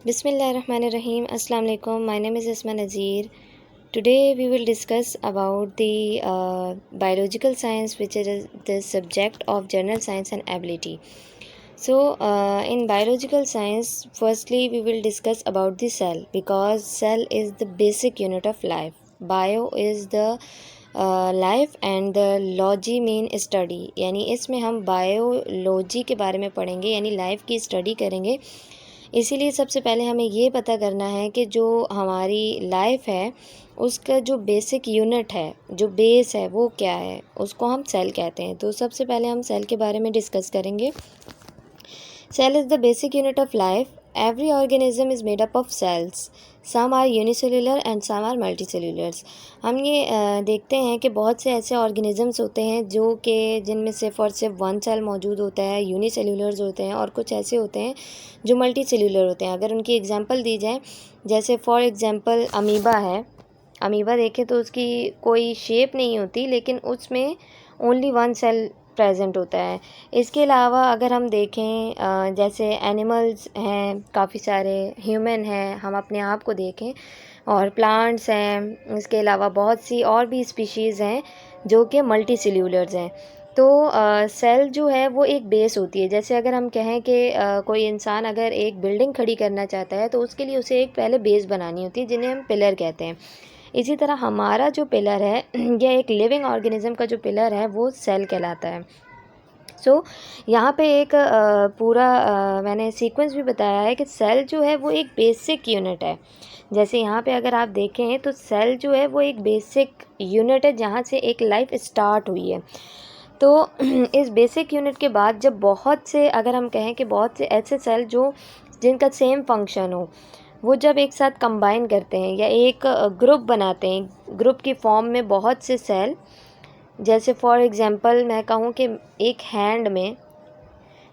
Bismillahirrahmanirrahim. Assalamu alaikum. My name is Isma Nazir. Today we will discuss about the biological science, which is the subject of general science and ability. So, in biological science, firstly we will discuss about the cell, because cell is the basic unit of life. Bio is the life and the logy main study, यानी इसमें हम biology के बारे में पढ़ेंगे, यानी life की study करेंगे। इसीलिए सबसे पहले हमें ये पता करना है कि जो हमारी लाइफ है उसका जो बेसिक यूनिट है, जो बेस है, वो क्या है, उसको हम सेल कहते हैं। तो सबसे पहले हम सेल के बारे में डिस्कस करेंगे। Cell is the basic unit of life. Every organism is made up of cells. Some are unicellular and some are multicellulars. हम ये देखते हैं कि बहुत से ऐसे ऑर्गेनिजम्स होते हैं जो कि जिनमें सिर्फ और सिर्फ वन सेल मौजूद होता है, यूनिसेल्युलर्स होते हैं, और कुछ ऐसे होते हैं जो मल्टी सेल्युलर होते हैं। अगर उनकी एग्जांपल दी जाए, जैसे फॉर एग्जांपल अमीबा है। अमीबा देखें तो उसकी कोई शेप नहीं होती, लेकिन उसमें ओनली वन सेल प्रेजेंट होता है। इसके अलावा अगर हम देखें जैसे एनिमल्स हैं काफ़ी सारे, ह्यूमन हैं, हम अपने आप को देखें, और प्लांट्स हैं। इसके अलावा बहुत सी और भी स्पीशीज़ हैं जो कि मल्टी सेल्यूलर्स हैं। तो सेल जो है वो एक बेस होती है। जैसे अगर हम कहें कि कोई इंसान अगर एक बिल्डिंग खड़ी करना चाहता है तो उसके लिए उसे एक पहले बेस बनानी होती है, जिन्हें हम पिलर कहते हैं। इसी तरह हमारा जो पिलर है या एक लिविंग ऑर्गेनिज्म का जो पिलर है वो सेल कहलाता है। यहाँ पे एक पूरा मैंने सीक्वेंस भी बताया है कि सेल जो है वो एक बेसिक यूनिट है। जैसे यहाँ पे अगर आप देखें तो सेल जो है वो एक बेसिक यूनिट है जहाँ से एक लाइफ स्टार्ट हुई है। तो इस बेसिक यूनिट के बाद जब बहुत से, अगर हम कहें कि बहुत से ऐसे सेल जो जिनका सेम फंक्शन हो, वो जब एक साथ कंबाइन करते हैं या एक ग्रुप बनाते हैं, ग्रुप की फॉर्म में बहुत से सेल, जैसे फॉर एग्ज़ाम्पल मैं कहूँ कि एक हैंड में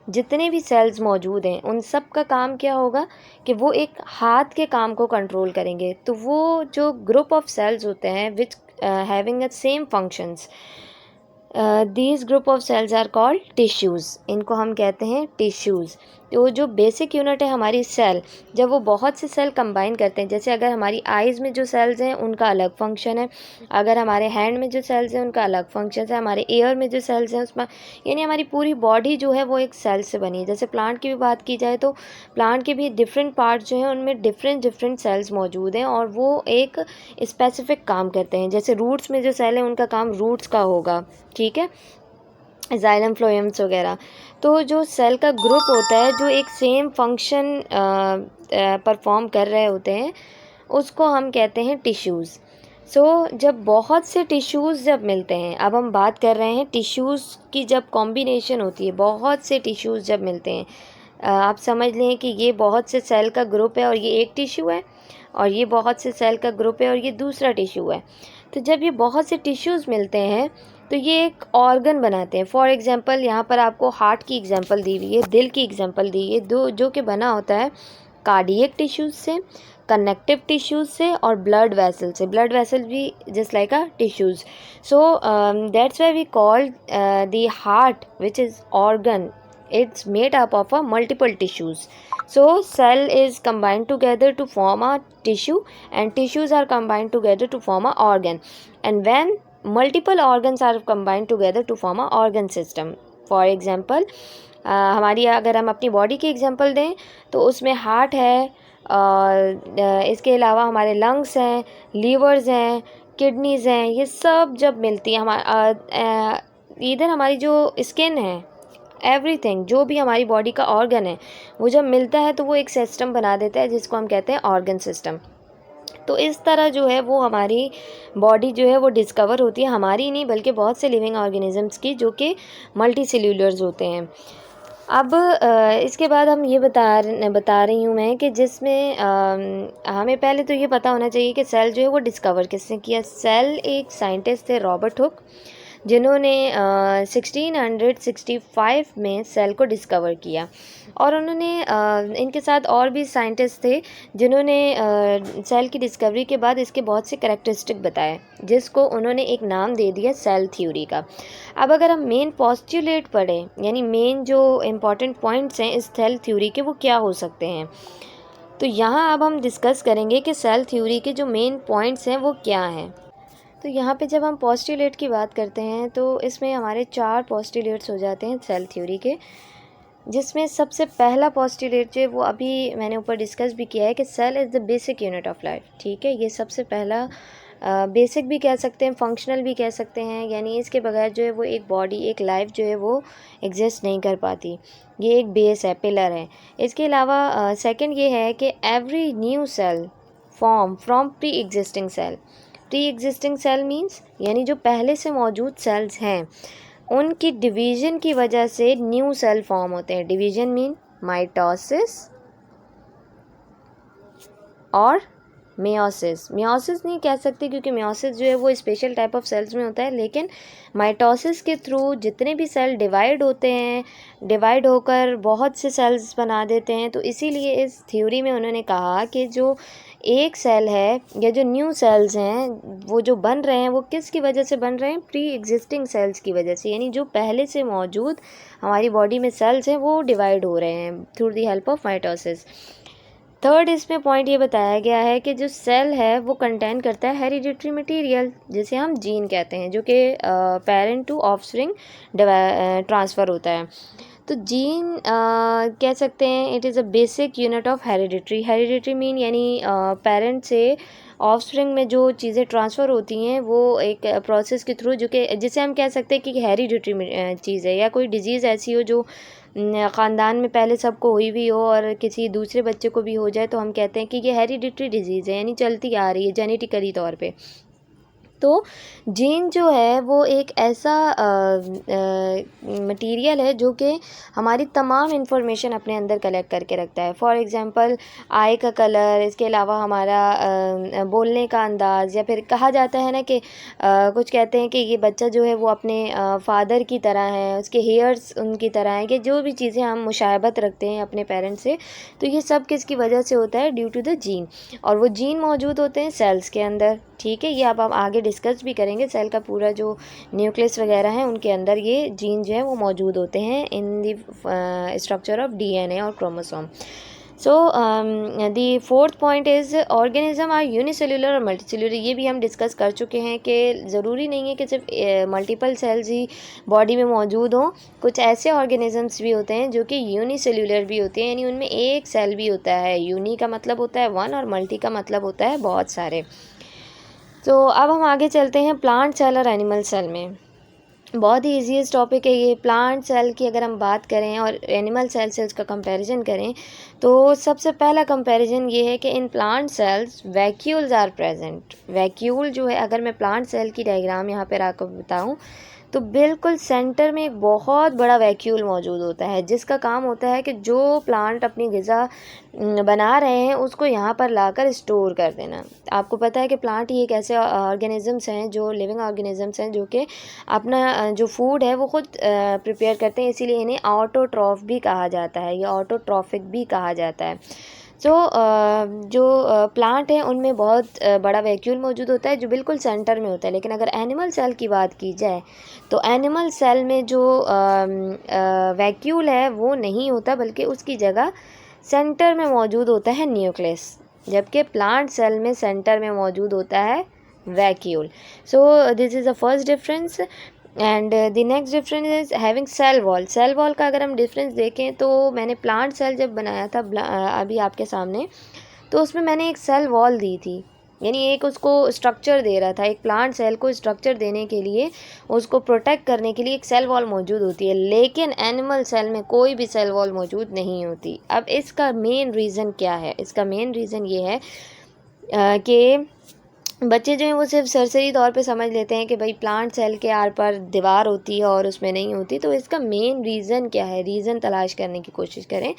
जितने भी सेल्स मौजूद हैं उन सब का काम क्या होगा कि वो एक हाथ के काम को कंट्रोल करेंगे। तो वो जो ग्रुप ऑफ सेल्स होते हैं which having a same functions, these group of cells are called tissues. इनको हम कहते हैं टिश्यूज़। तो जो बेसिक यूनिट है हमारी सेल, जब वो बहुत से सेल कंबाइन करते हैं, जैसे अगर हमारी आइज़ में जो सेल्स हैं उनका अलग फंक्शन है, अगर हमारे हैंड में जो सेल्स हैं उनका अलग फंक्शन है, हमारे ईयर में जो सेल्स हैं उसमें, यानी हमारी पूरी बॉडी जो है वो एक सेल से बनी है। जैसे प्लांट की भी बात की जाए तो प्लांट के भी डिफरेंट पार्ट जो हैं उनमें डिफरेंट डिफरेंट सेल्स मौजूद हैं और वो एक स्पेसिफिक काम करते हैं। जैसे रूट्स में जो सेल है उनका काम रूट्स का होगा, ठीक है, जाइलम फ्लोएम्स वगैरह। तो जो सेल का ग्रुप होता है जो एक सेम फंक्शन परफॉर्म कर रहे होते हैं उसको हम कहते हैं टिश्यूज़। जब बहुत से टिश्यूज़ जब मिलते हैं, अब हम बात कर रहे हैं टिश्यूज़ की, जब कॉम्बिनेशन होती है, बहुत से टिश्यूज़ जब मिलते हैं, आप समझ लें कि ये बहुत से सेल का ग्रुप है और ये एक टिश्यू है, और ये बहुत से सेल का ग्रुप है और ये दूसरा टिश्यू है। तो जब ये बहुत से टिश्यूज़ मिलते हैं तो ये एक ऑर्गन बनाते हैं। फॉर एग्जांपल यहाँ पर आपको हार्ट की एग्जांपल दी हुई है, दिल की एग्जांपल दी है, दो जो कि बना होता है कार्डियक टिश्यूज़ से, कनेक्टिव टिश्यूज़ से और ब्लड वेसल से। ब्लड वेसल भी just like a tissues. That's why we called the heart which is organ, it's made up of a multiple tissues. Cell is combined together to form a tissue, and tissues are combined together to form a organ, and when multiple organs are combined together to form a organ system. For example, हमारी अगर हम अपनी body की example दें तो उसमें heart है, और इसके अलावा हमारे लंग्स हैं, लीवर्स हैं, किडनीज़ हैं। ये सब जब मिलती है इधर हमारी जो स्किन है, एवरीथिंग जो भी हमारी बॉडी का ऑर्गन है, वो जब मिलता है तो वो एक सिस्टम बना देता है जिसको हम कहते हैं ऑर्गन सिस्टम। तो इस तरह जो है वो हमारी बॉडी जो है वो डिस्कवर होती है, हमारी नहीं बल्कि बहुत से लिविंग ऑर्गेनिजम्स की, जो कि मल्टी सेल्यूलर्स होते हैं। अब इसके बाद हम ये बता रही हूँ मैं कि जिसमें हमें पहले तो ये पता होना चाहिए कि सेल जो है वो डिस्कवर किसने किया। सेल एक साइंटिस्ट थे, रॉबर्ट हुक, जिन्होंने 1665 में सेल को डिस्कवर किया। और उन्होंने इनके साथ और भी साइंटिस्ट थे जिन्होंने सेल की डिस्कवरी के बाद इसके बहुत से करैक्टरिस्टिक बताए, जिसको उन्होंने एक नाम दे दिया सेल थ्योरी का। अब अगर हम मेन पोस्टुलेट पढ़ें, यानी मेन जो इम्पॉर्टेंट पॉइंट्स हैं इस सेल थ्योरी के, वो क्या हो सकते हैं। तो यहाँ अब हम डिस्कस करेंगे कि सेल थ्योरी के जो मेन पॉइंट्स हैं वो क्या हैं। तो यहाँ पे जब हम पोस्टुलेट की बात करते हैं तो इसमें हमारे 4 पोस्टुलेट्स हो जाते हैं सेल थ्योरी के, जिसमें सबसे पहला पोस्टुलेट जो है वो अभी मैंने ऊपर डिस्कस भी किया है कि cell is the basic unit of life. ठीक है, ये सबसे पहला बेसिक भी कह सकते हैं, फंक्शनल भी कह सकते हैं, यानी इसके बगैर जो है वो एक बॉडी, एक लाइफ जो है वो एग्जिस्ट नहीं कर पाती। ये एक बेस है, पिलर है। इसके अलावा सेकंड ये है कि every new cell form from pre existing cell. Pre existing cell means यानी जो पहले से मौजूद सेल्स हैं उनकी डिवीज़न की वजह से न्यू सेल फॉर्म होते हैं। डिवीज़न मीन माइटोसिस और मियोसिस। मियोसिस नहीं कह सकते क्योंकि मियोसिस जो है वो स्पेशल टाइप ऑफ सेल्स में होता है, लेकिन माइटोसिस के थ्रू जितने भी सेल डिवाइड होते हैं, डिवाइड होकर बहुत से सेल्स बना देते हैं। तो इसीलिए इस थ्योरी में उन्होंने कहा कि जो एक सेल है या जो न्यू सेल्स हैं वो जो बन रहे हैं वो किसकी वजह से बन रहे हैं? प्री एग्जिस्टिंग सेल्स की वजह से, यानी जो पहले से मौजूद हमारी बॉडी में सेल्स हैं वो डिवाइड हो रहे हैं through the help of mitosis. Third इसमें पॉइंट ये बताया गया है कि जो सेल है वो कंटेन करता है हेरिडिटरी मटेरियल, जिसे हम जीन कहते हैं, जो कि पेरेंट टू ऑफस्प्रिंग ट्रांसफ़र होता है। तो जीन कह सकते हैं it is a basic unit of hereditary. Hereditary mean यानी पेरेंट से ऑफस्प्रिंग में जो चीज़ें ट्रांसफ़र होती हैं वो एक प्रोसेस के थ्रू, जो कि जिसे हम कह सकते हैं कि हेरिडिटरी चीज़ है, या कोई डिजीज़ ऐसी हो जो ख़ानदान में पहले सबको हुई भी हो और किसी दूसरे बच्चे को भी हो जाए, तो हम कहते हैं कि ये हेरिडिटरी डिजीज़ है, यानी चलती आ रही है जेनेटिकली तौर पे। तो जीन जो है वो एक ऐसा मटेरियल है जो कि हमारी तमाम इन्फॉर्मेशन अपने अंदर कलेक्ट करके रखता है। फॉर एग्ज़ाम्पल आई का कलर, इसके अलावा हमारा बोलने का अंदाज़, या फिर कहा जाता है ना कि कुछ कहते हैं कि ये बच्चा जो है वो अपने फादर की तरह है, उसके हेयर्स उनकी तरह हैं, कि जो भी चीज़ें हम मुशाबहत रखते हैं अपने पेरेंट्स से, तो ये सब किसकी वजह से होता है? Due to the gene. और वो जीन मौजूद होते हैं सेल्स के अंदर। ठीक है, ये अब हम आगे डिस्कस भी करेंगे। सेल का पूरा जो न्यूक्लियस वगैरह है उनके अंदर ये जीन जो है वो मौजूद होते हैं in the structure of DNA और chromosome. So the fourth point is organism are unicellular और मल्टीसेल्युलर। ये भी हम डिस्कस कर चुके हैं कि ज़रूरी नहीं है कि सिर्फ मल्टीपल सेल्स ही बॉडी में मौजूद हों। कुछ ऐसे ऑर्गेनिजम्स भी होते हैं जो कि यूनिसेल्युलर भी होते हैं, यानी उनमें एक सेल भी होता है। यूनी का मतलब होता है वन और मल्टी का मतलब होता है बहुत सारे। तो अब हम आगे चलते हैं प्लांट सेल और एनिमल सेल में। बहुत ही ईजीएस्ट टॉपिक है ये। प्लांट सेल की अगर हम बात करें और एनिमल सेल से उसका कंपैरिजन करें, तो सबसे पहला कंपैरिजन ये है कि in plant cells vacuoles are present. Vacuole जो है, अगर मैं प्लांट सेल की डायग्राम यहाँ पर आपको बताऊँ तो बिल्कुल सेंटर में एक बहुत बड़ा वैक्यूल मौजूद होता है, जिसका काम होता है कि जो प्लांट अपनी ग़िज़ा बना रहे हैं उसको यहाँ पर लाकर स्टोर कर देना। आपको पता है कि प्लांट ही एक ऐसे ऑर्गेनिजम्स हैं, जो लिविंग ऑर्गेनिजम्स हैं, जो कि अपना जो फूड है वो ख़ुद प्रिपेयर करते हैं, इसीलिए इन्हें ऑटोट्रॉफ भी कहा जाता है या ऑटोट्रॉफिक भी कहा जाता है। सो जो प्लांट हैं उनमें बहुत बड़ा वैक्यूल मौजूद होता है जो बिल्कुल सेंटर में होता है। लेकिन अगर एनिमल सेल की बात की जाए तो एनिमल सेल में जो वैक्यूल है वो नहीं होता, बल्कि उसकी जगह सेंटर में मौजूद होता है न्यूक्लियस, जबकि प्लांट सेल में सेंटर में मौजूद होता है vacuole. So this is the first difference. And the next difference is having cell wall. Cell wall का अगर हम डिफरेंस देखें तो मैंने प्लांट सेल जब बनाया था अभी आपके सामने, तो उसमें मैंने एक सेल वॉल दी थी, यानी एक उसको स्ट्रक्चर दे रहा था। एक प्लांट सेल को स्ट्रक्चर देने के लिए, उसको प्रोटेक्ट करने के लिए एक सेल वॉल मौजूद होती है, लेकिन एनिमल सेल में कोई भी सेल वॉल मौजूद नहीं होती। अब इसका मेन रीज़न क्या है? इसका मेन रीज़न ये है कि बच्चे जो हैं वो सिर्फ सरसरी तौर पे समझ लेते हैं कि भाई प्लांट सेल के आर पार दीवार होती है और उसमें नहीं होती। तो इसका मेन रीज़न क्या है? रीज़न तलाश करने की कोशिश करें।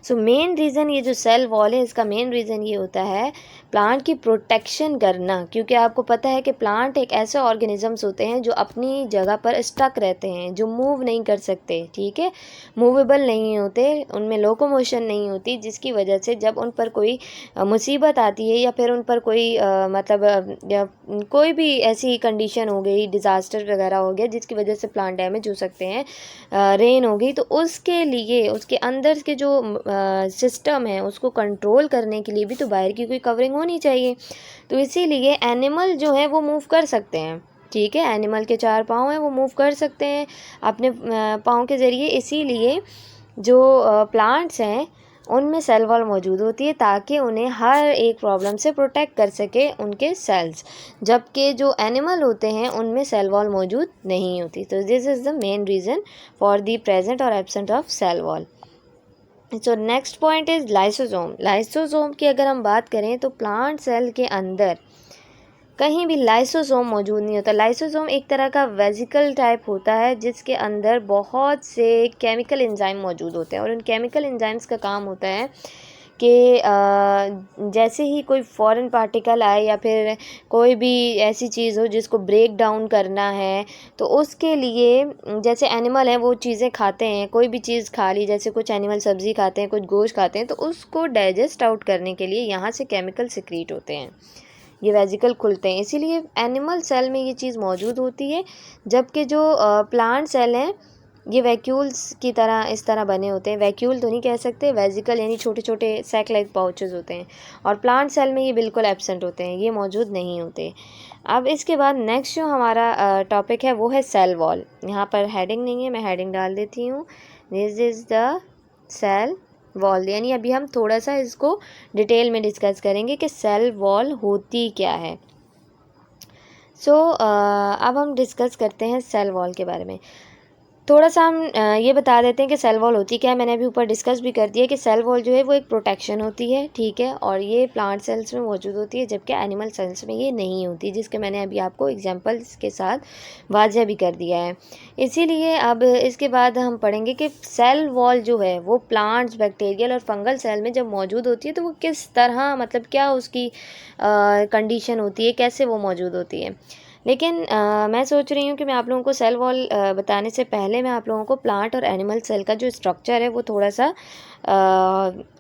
सो मेन रीज़न, ये जो सेल वॉल है इसका मेन रीज़न ये होता है प्लांट की प्रोटेक्शन करना, क्योंकि आपको पता है कि प्लांट एक ऐसे ऑर्गेनिजम्स होते हैं जो अपनी जगह पर स्टक रहते हैं, जो मूव नहीं कर सकते। ठीक है, मूवेबल नहीं होते, उनमें लोकोमोशन नहीं होती, जिसकी वजह से जब उन पर कोई मुसीबत आती है या फिर उन पर कोई या कोई भी ऐसी कंडीशन हो गई, डिज़ास्टर वगैरह हो गया जिसकी वजह से प्लांट डैमेज हो सकते हैं, रेन हो गई, तो उसके लिए उसके अंदर के जो सिस्टम है उसको कंट्रोल करने के लिए भी तो बाहर की कोई कवरिंग होनी चाहिए। तो इसीलिए एनिमल जो है वो मूव कर सकते हैं, ठीक है, एनिमल के 4 पाँव हैं, वो मूव कर सकते हैं अपने पाँव के ज़रिए। इसीलिए जो प्लांट्स हैं उनमें सेल वॉल मौजूद होती है ताकि उन्हें हर एक प्रॉब्लम से प्रोटेक्ट कर सके उनके सेल्स, जबकि जो एनिमल होते हैं उनमें सेल वॉल मौजूद नहीं होती। तो this is the main reason for the present और absent of cell wall. So next point is lysosome. Lysosome की अगर हम बात करें तो प्लांट सेल के अंदर कहीं भी लाइसोसोम मौजूद नहीं होता। लाइसोसोम एक तरह का वेसिकल टाइप होता है जिसके अंदर बहुत से केमिकल एंजाइम मौजूद होते हैं, और उन केमिकल एंजाइम्स का काम होता है कि जैसे ही कोई फॉरेन पार्टिकल आए या फिर कोई भी ऐसी चीज़ हो जिसको ब्रेक डाउन करना है, तो उसके लिए जैसे एनिमल हैं वो चीज़ें खाते हैं, कोई भी चीज़ खा ली, जैसे कुछ एनिमल सब्ज़ी खाते हैं, कुछ गोश्त खाते हैं, तो उसको डाइजेस्ट आउट करने के लिए यहाँ से केमिकल सिक्रीट होते हैं, ये वेजिकल खुलते हैं, इसीलिए एनिमल सेल में ये चीज़ मौजूद होती है। जबकि जो प्लांट सेल हैं ये वैक्यूल्स की तरह इस तरह बने होते हैं, वैक्यूल तो नहीं कह सकते, वेजिकल यानी छोटे छोटे सैक लाइक पाउचेस होते हैं, और प्लांट सेल में ये बिल्कुल एब्सेंट होते हैं, ये मौजूद नहीं होते। अब इसके बाद नेक्स्ट जो हमारा टॉपिक है वो है सेल वॉल। यहाँ पर हेडिंग नहीं है, मैं हेडिंग डाल देती हूँ, this is the cell wall, यानी अभी हम थोड़ा सा इसको डिटेल में डिस्कस करेंगे कि सेल वॉल होती क्या है। अब हम डिस्कस करते हैं सेल वॉल के बारे में। थोड़ा सा हम ये बता देते हैं कि सेल वॉल होती क्या है। मैंने अभी ऊपर डिस्कस भी कर दिया कि सेल वॉल जो है वो एक प्रोटेक्शन होती है, ठीक है, और ये प्लांट सेल्स में मौजूद होती है जबकि एनिमल सेल्स में ये नहीं होती, जिसके मैंने अभी आपको एग्जांपल्स के साथ वाज़ह भी कर दिया है। इसीलिए अब इसके बाद हम पढ़ेंगे कि सेल वॉल जो है वो प्लांट्स, बैक्टीरियल और फंगल सेल में जब मौजूद होती है तो वो किस तरह, मतलब क्या उसकी कंडीशन होती है, कैसे वो मौजूद होती है। लेकिन मैं सोच रही हूँ कि मैं आप लोगों को सेल वॉल बताने से पहले मैं आप लोगों को प्लांट और एनिमल सेल का जो स्ट्रक्चर है वो थोड़ा सा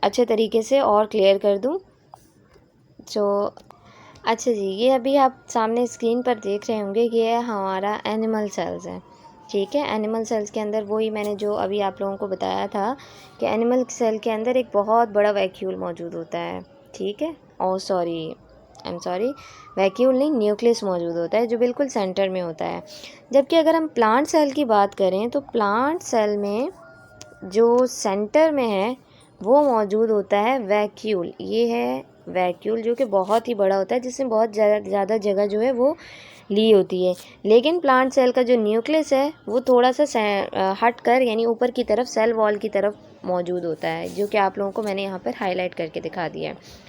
अच्छे तरीके से और क्लियर कर दूँ। अच्छा जी, ये अभी आप सामने स्क्रीन पर देख रहे होंगे, ये हमारा एनिमल सेल्स है, ठीक है। एनिमल सेल्स के अंदर वही मैंने जो अभी आप लोगों को बताया था कि एनिमल सेल के अंदर एक बहुत बड़ा वैक्यूल मौजूद होता है, ठीक है। आई एम सॉरी, वैक्यूल नहीं, न्यूक्लियस मौजूद होता है जो बिल्कुल सेंटर में होता है। जबकि अगर हम प्लांट सेल की बात करें तो प्लांट सेल में जो सेंटर में है वो मौजूद होता है वैक्यूल। ये है वैक्यूल जो कि बहुत ही बड़ा होता है, जिसमें बहुत ज़्यादा जगह जो है वो ली होती है। लेकिन प्लांट सेल का जो न्यूक्लियस है वो थोड़ा सा हट कर यानी ऊपर की तरफ सेल वॉल की तरफ मौजूद होता है, जो कि आप लोगों को मैंने यहाँ पर हाईलाइट करके दिखा दिया है।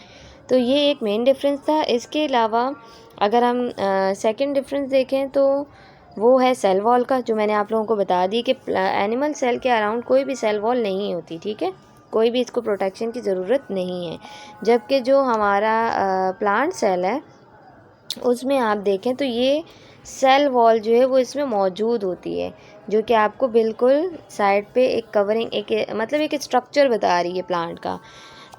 तो ये एक मेन डिफरेंस था। इसके अलावा अगर हम सेकंड डिफरेंस देखें तो वो है सेल वॉल का, जो मैंने आप लोगों को बता दी कि एनिमल सेल के अराउंड कोई भी सेल वॉल नहीं होती, ठीक है, कोई भी इसको प्रोटेक्शन की ज़रूरत नहीं है। जबकि जो हमारा प्लांट सेल है उसमें आप देखें तो ये सेल वॉल जो है वो इसमें मौजूद होती है, जो कि आपको बिल्कुल साइड पे एक कवरिंग, एक मतलब एक स्ट्रक्चर बता रही है प्लांट का।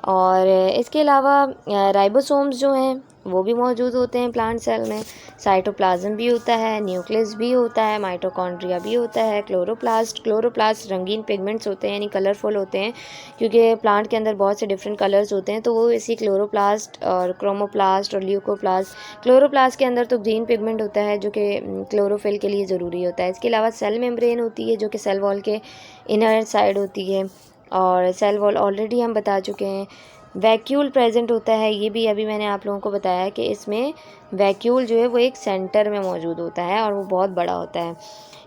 और इसके अलावा राइबोसोम्स जो हैं वो भी मौजूद होते हैं प्लांट सेल में। साइटोप्लाज्म भी होता है, न्यूक्लियस भी होता है, माइटोकॉन्ड्रिया भी होता है, क्लोरोप्लास्ट रंगीन पिगमेंट्स होते हैं यानी कलरफुल होते हैं, क्योंकि प्लांट के अंदर बहुत से डिफरेंट कलर्स होते हैं, तो वो इसी क्लोरोप्लास्ट और क्रोमोप्लास्ट और ल्यूकोप्लास्ट। क्लोरोप्लास्ट के अंदर तो ग्रीन पिगमेंट होता है जो कि क्लोरोफिल के लिए ज़रूरी होता है। इसके अलावा सेल मेम्ब्रेन होती है जो कि सेल वॉल के इनर साइड होती है, और सेल वॉल ऑलरेडी हम बता चुके हैं। वैक्यूल प्रेजेंट होता है, ये भी अभी मैंने आप लोगों को बताया कि इसमें वैक्यूल जो है वो एक सेंटर में मौजूद होता है और वो बहुत बड़ा होता है।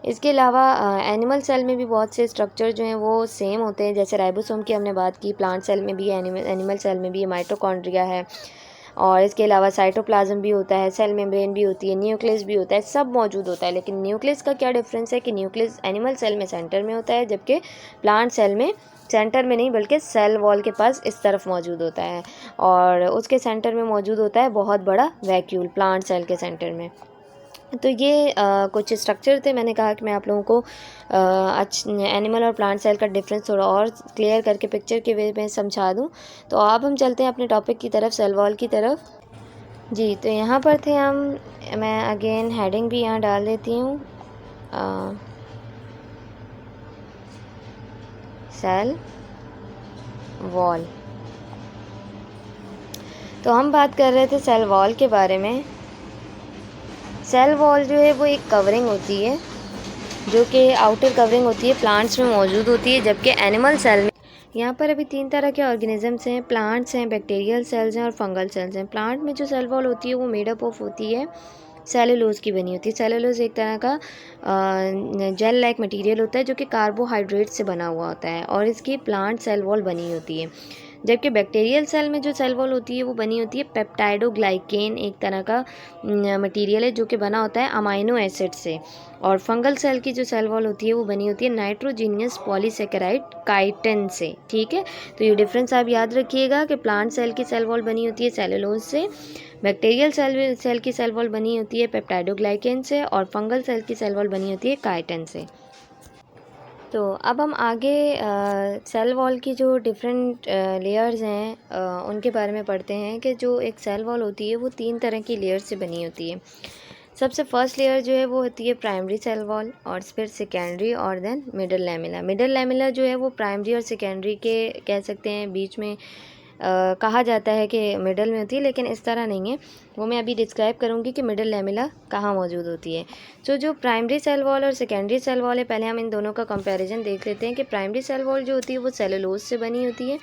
इसके अलावा एनिमल सेल में भी बहुत से स्ट्रक्चर जो हैं वो सेम होते हैं, जैसे राइबोसोम की हमने बात की, प्लांट सेल में भी, एनिमल सेल में भी माइटोकॉन्ड्रिया है, और इसके अलावा साइटोप्लाज्म भी होता है, सेल मेम्ब्रेन भी होती है, न्यूक्लियस भी होता है, सब मौजूद होता है। लेकिन न्यूक्लियस का क्या डिफरेंस है कि न्यूक्लियस एनिमल सेल में सेंटर में होता है, जबकि प्लांट सेल में सेंटर में नहीं बल्कि सेल वॉल के पास इस तरफ मौजूद होता है, और उसके सेंटर में मौजूद होता है बहुत बड़ा वैक्यूल प्लांट सेल के सेंटर में। तो ये कुछ स्ट्रक्चर थे, मैंने कहा कि मैं आप लोगों को एनिमल और प्लांट सेल का डिफरेंस थोड़ा और क्लियर करके पिक्चर के वे में समझा दूं। तो अब हम चलते हैं अपने टॉपिक की तरफ, सेल वॉल की तरफ। जी, तो यहाँ पर थे हम, मैं अगेन हेडिंग भी यहाँ डाल देती हूँ, सेल वॉल। तो हम बात कर रहे थे सेल वॉल के बारे में। सेल वॉल जो है वो एक कवरिंग होती है, जो कि आउटर कवरिंग होती है, प्लांट्स में मौजूद होती है, जबकि एनिमल सेल में यहाँ पर अभी 3 तरह के ऑर्गेनिजम्स हैं, प्लांट्स हैं, बैक्टीरियल सेल्स हैं और फंगल सेल्स हैं। प्लांट में जो सेल वॉल होती है वो मेड अप ऑफ होती है सेलुलोज की बनी होती है। सेलुलोज एक तरह का जेल लाइक मटेरियल होता है जो कि कार्बोहाइड्रेट से बना हुआ होता है और इसकी प्लांट सेल वॉल बनी होती है। जबकि बैक्टीरियल सेल में जो सेल वॉल होती है वो बनी होती है पेप्टाइडोग्लाइकेन एक तरह का मटेरियल है जो कि बना होता है अमाइनो एसिड से। और फंगल सेल की जो सेल वॉल होती है वो बनी होती है नाइट्रोजीनियस पॉलीसेकेराइड काइटिन से। ठीक है, तो ये डिफरेंस आप याद रखिएगा कि प्लांट सेल की सेल वॉल बनी होती है सेलुलोज से, बैक्टीरियल सेल की सेल वॉल बनी होती है पेप्टाइडोग्लाइकेन से और फंगल सेल की सेल वॉल बनी होती है काइटिन से। तो अब हम आगे सेल वॉल की जो डिफरेंट लेयर्स हैं उनके बारे में पढ़ते हैं कि जो एक सेल वॉल होती है वो 3 तरह की लेयर से बनी होती है। सबसे फर्स्ट लेयर जो है वो होती है प्राइमरी सेल वॉल और फिर सेकेंडरी और then middle lamella. Middle lamella जो है वो प्राइमरी और सेकेंडरी के कह सकते हैं बीच में कहा जाता है कि मिडल में होती है, लेकिन इस तरह नहीं है। वो मैं अभी डिस्क्राइब करूँगी कि मिडल लैमेला कहाँ मौजूद होती है। तो जो प्राइमरी सेल वॉल और सेकेंडरी सेल वॉल है, पहले हम इन दोनों का कंपैरिजन देख लेते हैं कि प्राइमरी सेल वॉल जो होती है वो सेलुलोज से बनी होती है।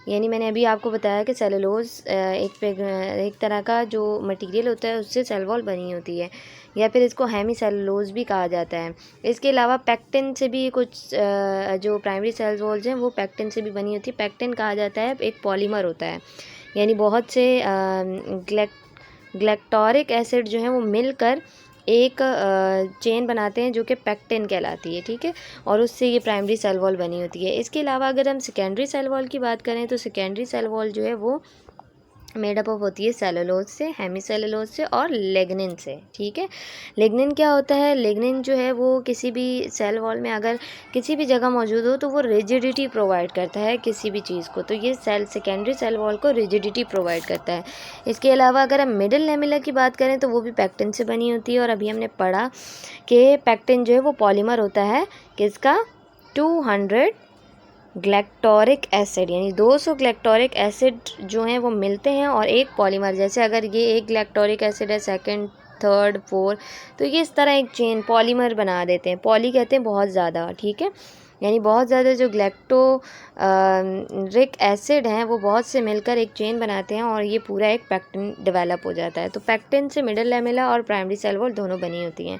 यानी मैंने अभी आपको बताया कि सेलुलोज एक तरह का जो मटेरियल होता है उससे सेल वॉल बनी होती है, या फिर इसको हेमी सेलुलोज भी कहा जाता है। इसके अलावा पैक्टिन से भी कुछ जो प्राइमरी सेल वॉल्स हैं वो पैक्टिन से भी बनी होती है। पैक्टिन कहा जाता है एक पॉलीमर होता है, यानी बहुत से ग्लैक्टोरिक एसिड जो है वो मिलकर एक चेन बनाते हैं जो कि पैक्टिन कहलाती है। ठीक है, और उससे ये प्राइमरी सेल वॉल बनी होती है। इसके अलावा अगर हम सेकेंडरी सेल वॉल की बात करें तो सेकेंडरी सेल वॉल जो है वो मेड अप ऑफ होती है सेलुलोज से, हेमी सेलुलोज से और लिग्निन से। ठीक है, लिग्निन क्या होता है? लिग्निन जो है वो किसी भी सेल वॉल में अगर किसी भी जगह मौजूद हो तो वो रिजिडिटी प्रोवाइड करता है किसी भी चीज़ को, तो ये सेकेंडरी सेल वॉल को रिजिडिटी प्रोवाइड करता है। इसके अलावा अगर हम मिडल लैमेला की बात करें तो वो भी पैक्टिन से बनी होती है, और अभी हमने पढ़ा कि पैक्टिन जो है वो पॉलीमर होता है किसका? 200 ग्लैक्टोरिक एसिड, यानी 200 ग्लैक्टोरिक एसिड जो हैं वो मिलते हैं और एक पॉलीमर, जैसे अगर ये एक ग्लैक्टोरिक एसिड है, सेकंड, थर्ड, फोर्थ, तो ये इस तरह एक चेन पॉलीमर बना देते हैं। पॉली कहते हैं बहुत ज़्यादा। ठीक है, यानी बहुत ज़्यादा जो ग्लैक्टोरिक एसिड हैं वो बहुत से मिलकर एक चेन बनाते हैं और ये पूरा एक पैक्टिन डेवलप हो जाता है। तो पैक्टिन से मिडल लैमेला और प्राइमरी सेल वॉल दोनों बनी होती हैं।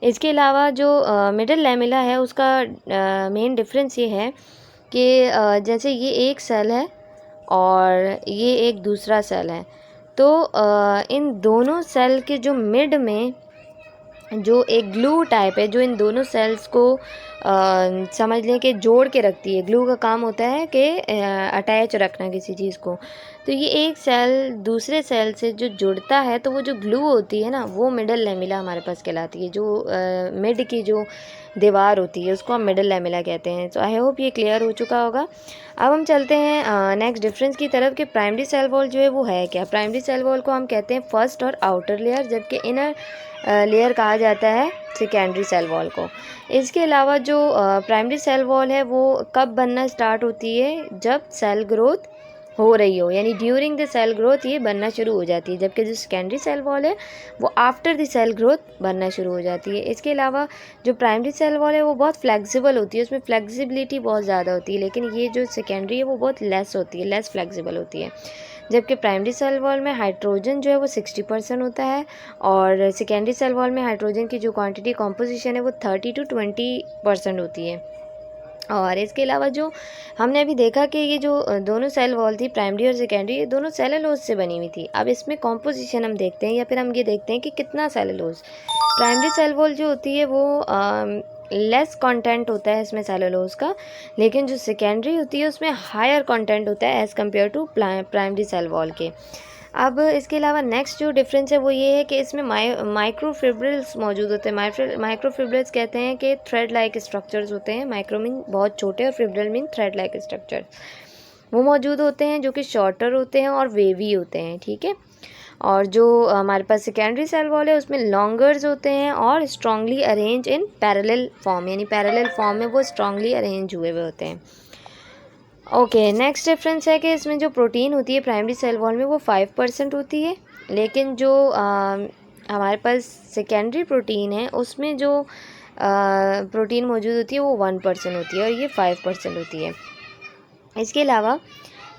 इसके अलावा जो मिडल लैमेला है उसका मेन डिफरेंस ये है कि जैसे ये एक सेल है और ये एक दूसरा सेल है, तो इन दोनों सेल के जो मिड में जो एक ग्लू टाइप है जो इन दोनों सेल्स को समझ लें कि जोड़ के रखती है। ग्लू का काम होता है कि अटैच रखना किसी चीज़ को। तो ये एक सेल दूसरे सेल से जो जुड़ता है तो वो जो ग्लू होती है ना वो मिडल लैमेला हमारे पास कहलाती है। जो मिड की जो दीवार होती है उसको हम मिडल लैमेला कहते हैं। तो आई होप ये क्लियर हो चुका होगा। अब हम चलते हैं नेक्स्ट डिफरेंस की तरफ कि प्राइमरी सेल वॉल जो है वो है क्या। प्राइमरी सेल वॉल को हम कहते हैं फर्स्ट और आउटर लेयर, जबकि इनर लेयर कहा जाता है सेकेंडरी सेल वॉल को। इसके अलावा जो प्राइमरी सेल वॉल है वो कब बनना स्टार्ट होती है? जब सेल ग्रोथ हो रही हो, यानी ड्यूरिंग द सेल ग्रोथ ये बनना शुरू हो जाती है, जबकि जो सेकेंडरी सेल वॉल है वो आफ्टर द सेल ग्रोथ बनना शुरू हो जाती है। इसके अलावा जो प्राइमरी सेल वॉल है वो बहुत फ्लेक्सिबल होती है, उसमें फ्लेक्सिबिलिटी बहुत ज़्यादा होती है, लेकिन ये जो सेकेंडरी है वो बहुत लेस होती है, लेस फ्लेक्सिबल होती है। जबकि प्राइमरी सेल वॉल में हाइड्रोजन जो है वो 60% होता है और सेकेंडरी सेल वॉल में हाइड्रोजन की जो क्वांटिटी कॉम्पोजिशन है वो 30 to 20% होती है। और इसके अलावा जो हमने अभी देखा कि ये जो दोनों सेल वॉल थी प्राइमरी और सेकेंडरी, ये दोनों सेलुलोज से बनी हुई थी। अब इसमें कॉम्पोजिशन हम देखते हैं या फिर हम ये देखते हैं कि कितना सेलुलोज। प्राइमरी सेल वॉल जो होती है वो लेस कंटेंट होता है इसमें सेलुलोज का, लेकिन जो सेकेंडरी होती है उसमें हायर कंटेंट होता है as compare to primary cell wall के। अब इसके अलावा नेक्स्ट जो डिफरेंस है वो ये है कि इसमें माइक्रोफिब्रिल्स मौजूद होते हैं। माइक्रोफिब्रिल्स कहते हैं कि थ्रेड लाइक स्ट्रक्चर्स होते हैं। माइक्रो मीन बहुत छोटे और fibril mean thread like structure, वो मौजूद होते हैं जो कि शॉर्टर होते हैं और वेवी होते हैं। ठीक है, और जो हमारे पास सेकेंडरी सेल वॉल है उसमें लॉन्गर्स होते हैं और strongly arrange in parallel form, यानी पैरेलल फॉर्म में वो स्ट्रांगली अरेंज हुए हुए होते हैं। ओके, नेक्स्ट डिफरेंस है कि इसमें जो प्रोटीन होती है प्राइमरी सेल वॉल में वो 5% होती है, लेकिन जो हमारे पास सेकेंडरी प्रोटीन है उसमें जो प्रोटीन मौजूद होती है वो 1% होती है और ये 5% होती है। इसके अलावा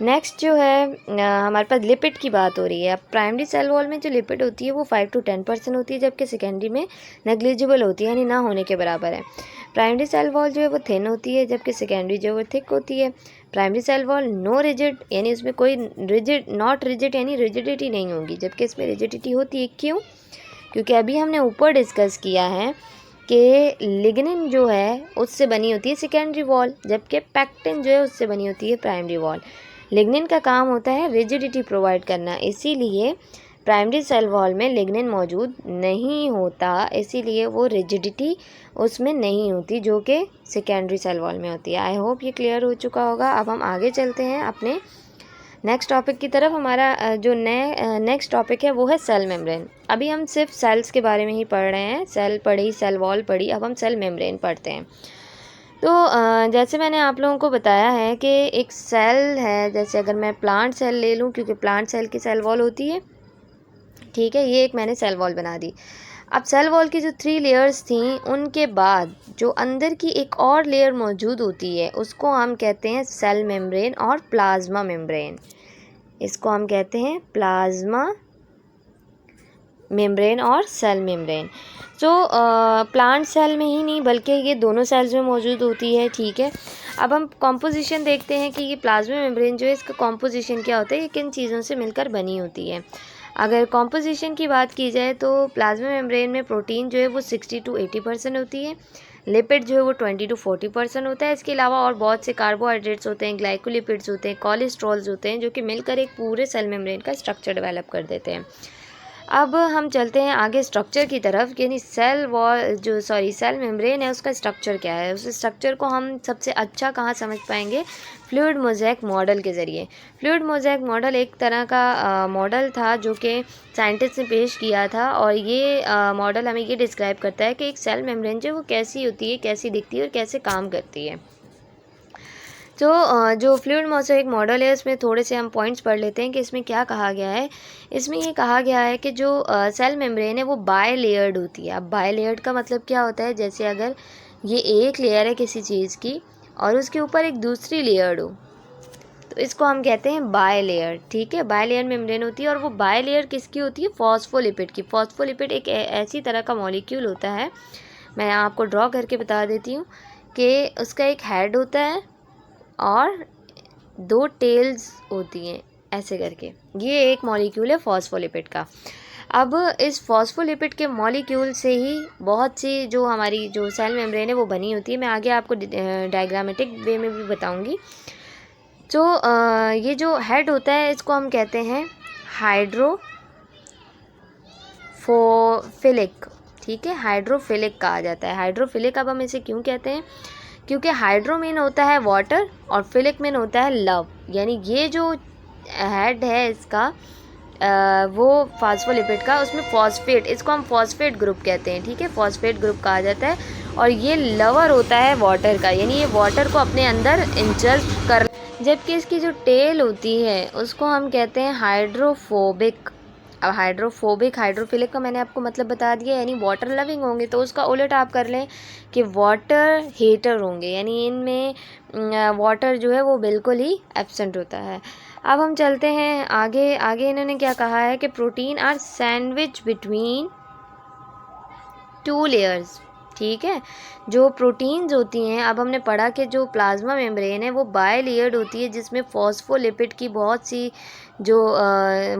नेक्स्ट जो है हमारे पास लिपिड की बात हो रही है। अब प्राइमरी सेल वॉल में जो लिपिड होती है वो 5 to 10% होती है, जबकि सेकेंडरी में नेग्लिजिबल होती है, यानी ना होने के बराबर है। प्राइमरी सेल वॉल जो है वो थिन होती है, जबकि सेकेंडरी जो है वो थिक होती है। Primary cell wall no rigid, यानी इसमें कोई रिजिड, नॉट रिजिड यानी रिजिडिटी नहीं होगी, जबकि इसमें रिजिडिटी होती है। क्यों? क्योंकि अभी हमने ऊपर डिस्कस किया है कि लिग्निन जो है उससे बनी होती है सेकेंडरी वॉल, जबकि पैक्टिन जो है उससे बनी होती है प्राइमरी वॉल। लिग्निन का काम होता है रिजिडिटी प्रोवाइड करना, इसीलिए प्राइमरी सेल वॉल में लिग्निन मौजूद नहीं होता, इसीलिए वो रिजिडिटी उसमें नहीं होती जो कि सेकेंडरी सेल वॉल में होती है। आई होप ये क्लियर हो चुका होगा। अब हम आगे चलते हैं अपने नेक्स्ट टॉपिक की तरफ। हमारा जो नेक्स्ट टॉपिक है वो है सेल मेम्ब्रेन। अभी हम सिर्फ सेल्स के बारे में ही पढ़ रहे हैं, सेल पढ़ी, सेल वॉल पढ़ी, अब हम सेल मेम्ब्रेन पढ़ते हैं। तो जैसे मैंने आप लोगों को बताया है कि एक सेल है, जैसे अगर मैं प्लांट सेल ले लूँ, क्योंकि प्लांट सेल की सेल वॉल होती है, ठीक है, ये एक मैंने सेल वॉल बना दी। अब सेल वॉल की जो 3 लेयर्स थी उनके बाद जो अंदर की एक और लेयर मौजूद होती है उसको हम कहते हैं सेल मेम्ब्रेन और प्लाज्मा मेम्ब्रेन। इसको हम कहते हैं प्लाज्मा मेम्ब्रेन और सेल मेम्ब्रेन। तो प्लांट सेल में ही नहीं बल्कि ये दोनों सेल्स में मौजूद होती है, ठीक है। अब हम कॉम्पोजिशन देखते हैं कि ये प्लाज्मा मेम्ब्रेन जो है इसका कॉम्पोजिशन क्या होता है, ये किन चीज़ों से मिलकर बनी होती है। अगर कॉम्पोजिशन की बात की जाए तो प्लाज्मा मेम्ब्रेन में प्रोटीन जो है वो 60 to 80% होती है, लिपिड जो है वो 20 to 40% होता है। इसके अलावा और बहुत से कार्बोहाइड्रेट्स होते हैं, ग्लाइकोलिपिड्स होते हैं, कोलेस्ट्रॉल्स होते हैं, जो कि मिलकर एक पूरे सेल मेम्ब्रेन का स्ट्रक्चर डेवलप कर देते हैं। अब हम चलते हैं आगे स्ट्रक्चर की तरफ, यानी सेल मेम्ब्रेन है उसका स्ट्रक्चर क्या है। उस स्ट्रक्चर को हम सबसे अच्छा कहाँ समझ पाएंगे? फ्लूइड मोज़ेक मॉडल के ज़रिए। फ्लूइड मोज़ेक मॉडल एक तरह का मॉडल था जो कि साइंटिस्ट ने पेश किया था, और ये मॉडल हमें ये डिस्क्राइब करता है कि एक सेल मेम्ब्रेन जो वो कैसी होती है, कैसी दिखती है और कैसे काम करती है। तो जो फ्लूइड मोज़ेक मॉडल है उसमें थोड़े से हम पॉइंट्स पढ़ लेते हैं कि इसमें क्या कहा गया है। इसमें ये कहा गया है कि जो सेल मेम्ब्रेन है वो बाय लेयर्ड होती है। अब बाय लेयर्ड का मतलब क्या होता है? जैसे अगर ये एक लेयर है किसी चीज़ की और उसके ऊपर एक दूसरी लेयर्ड हो, तो इसको हम कहते हैं बाय लेयर, ठीक है। बाय लेयर मेम्ब्रेन होती है, और वो बाय लेयर किसकी होती है? फॉस्फोलिपिड की। फॉस्फोलिपिड एक ऐसी तरह का मॉलिक्यूल होता है, मैं आपको ड्रॉ करके बता देती हूँ कि उसका एक हेड होता है और 2 टेल्स होती हैं, ऐसे करके। ये एक मॉलिक्यूल है फॉस्फोलिपिड का। अब इस फॉस्फोलिपिड के मॉलिक्यूल से ही बहुत सी जो हमारी जो सेल मेम्ब्रेन है वो बनी होती है। मैं आगे आपको डायग्रामेटिक वे में भी बताऊंगी। तो ये जो हेड होता है इसको हम कहते हैं हाइड्रोफिलिक, ठीक है, हाइड्रोफिलिक कहा जाता है। हाइड्रोफिलिक अब हम इसे क्यों कहते हैं? क्योंकि हाइड्रो मीन होता है वाटर और फिलिक मीन होता है लव, यानी ये जो हेड है इसका वो फॉस्फोलिपिड का, उसमें फॉस्फेट, इसको हम फॉस्फेट ग्रुप कहते हैं, ठीक है, फॉस्फेट ग्रुप कहा जाता है। और ये लवर होता है वाटर का, यानी ये वाटर को अपने अंदर इंजल्फ कर, जबकि इसकी जो टेल होती है उसको हम कहते हैं हाइड्रोफोबिक। अब हाइड्रोफिलिक का मैंने आपको मतलब बता दिया, यानी वाटर लविंग होंगे। तो उसका उलट आप कर लें कि वाटर हेटर होंगे, यानी इनमें वाटर जो है वो बिल्कुल ही एब्सेंट होता है। अब हम चलते हैं आगे। आगे इन्होंने क्या कहा है कि protein are sandwich between 2 layers, ठीक है। जो प्रोटीन्स होती हैं, अब हमने पढ़ा कि जो प्लाज्मा मेम्ब्रेन है वो बाय लेयर्ड होती है, जिसमें फॉस्फोलिपिड की बहुत सी जो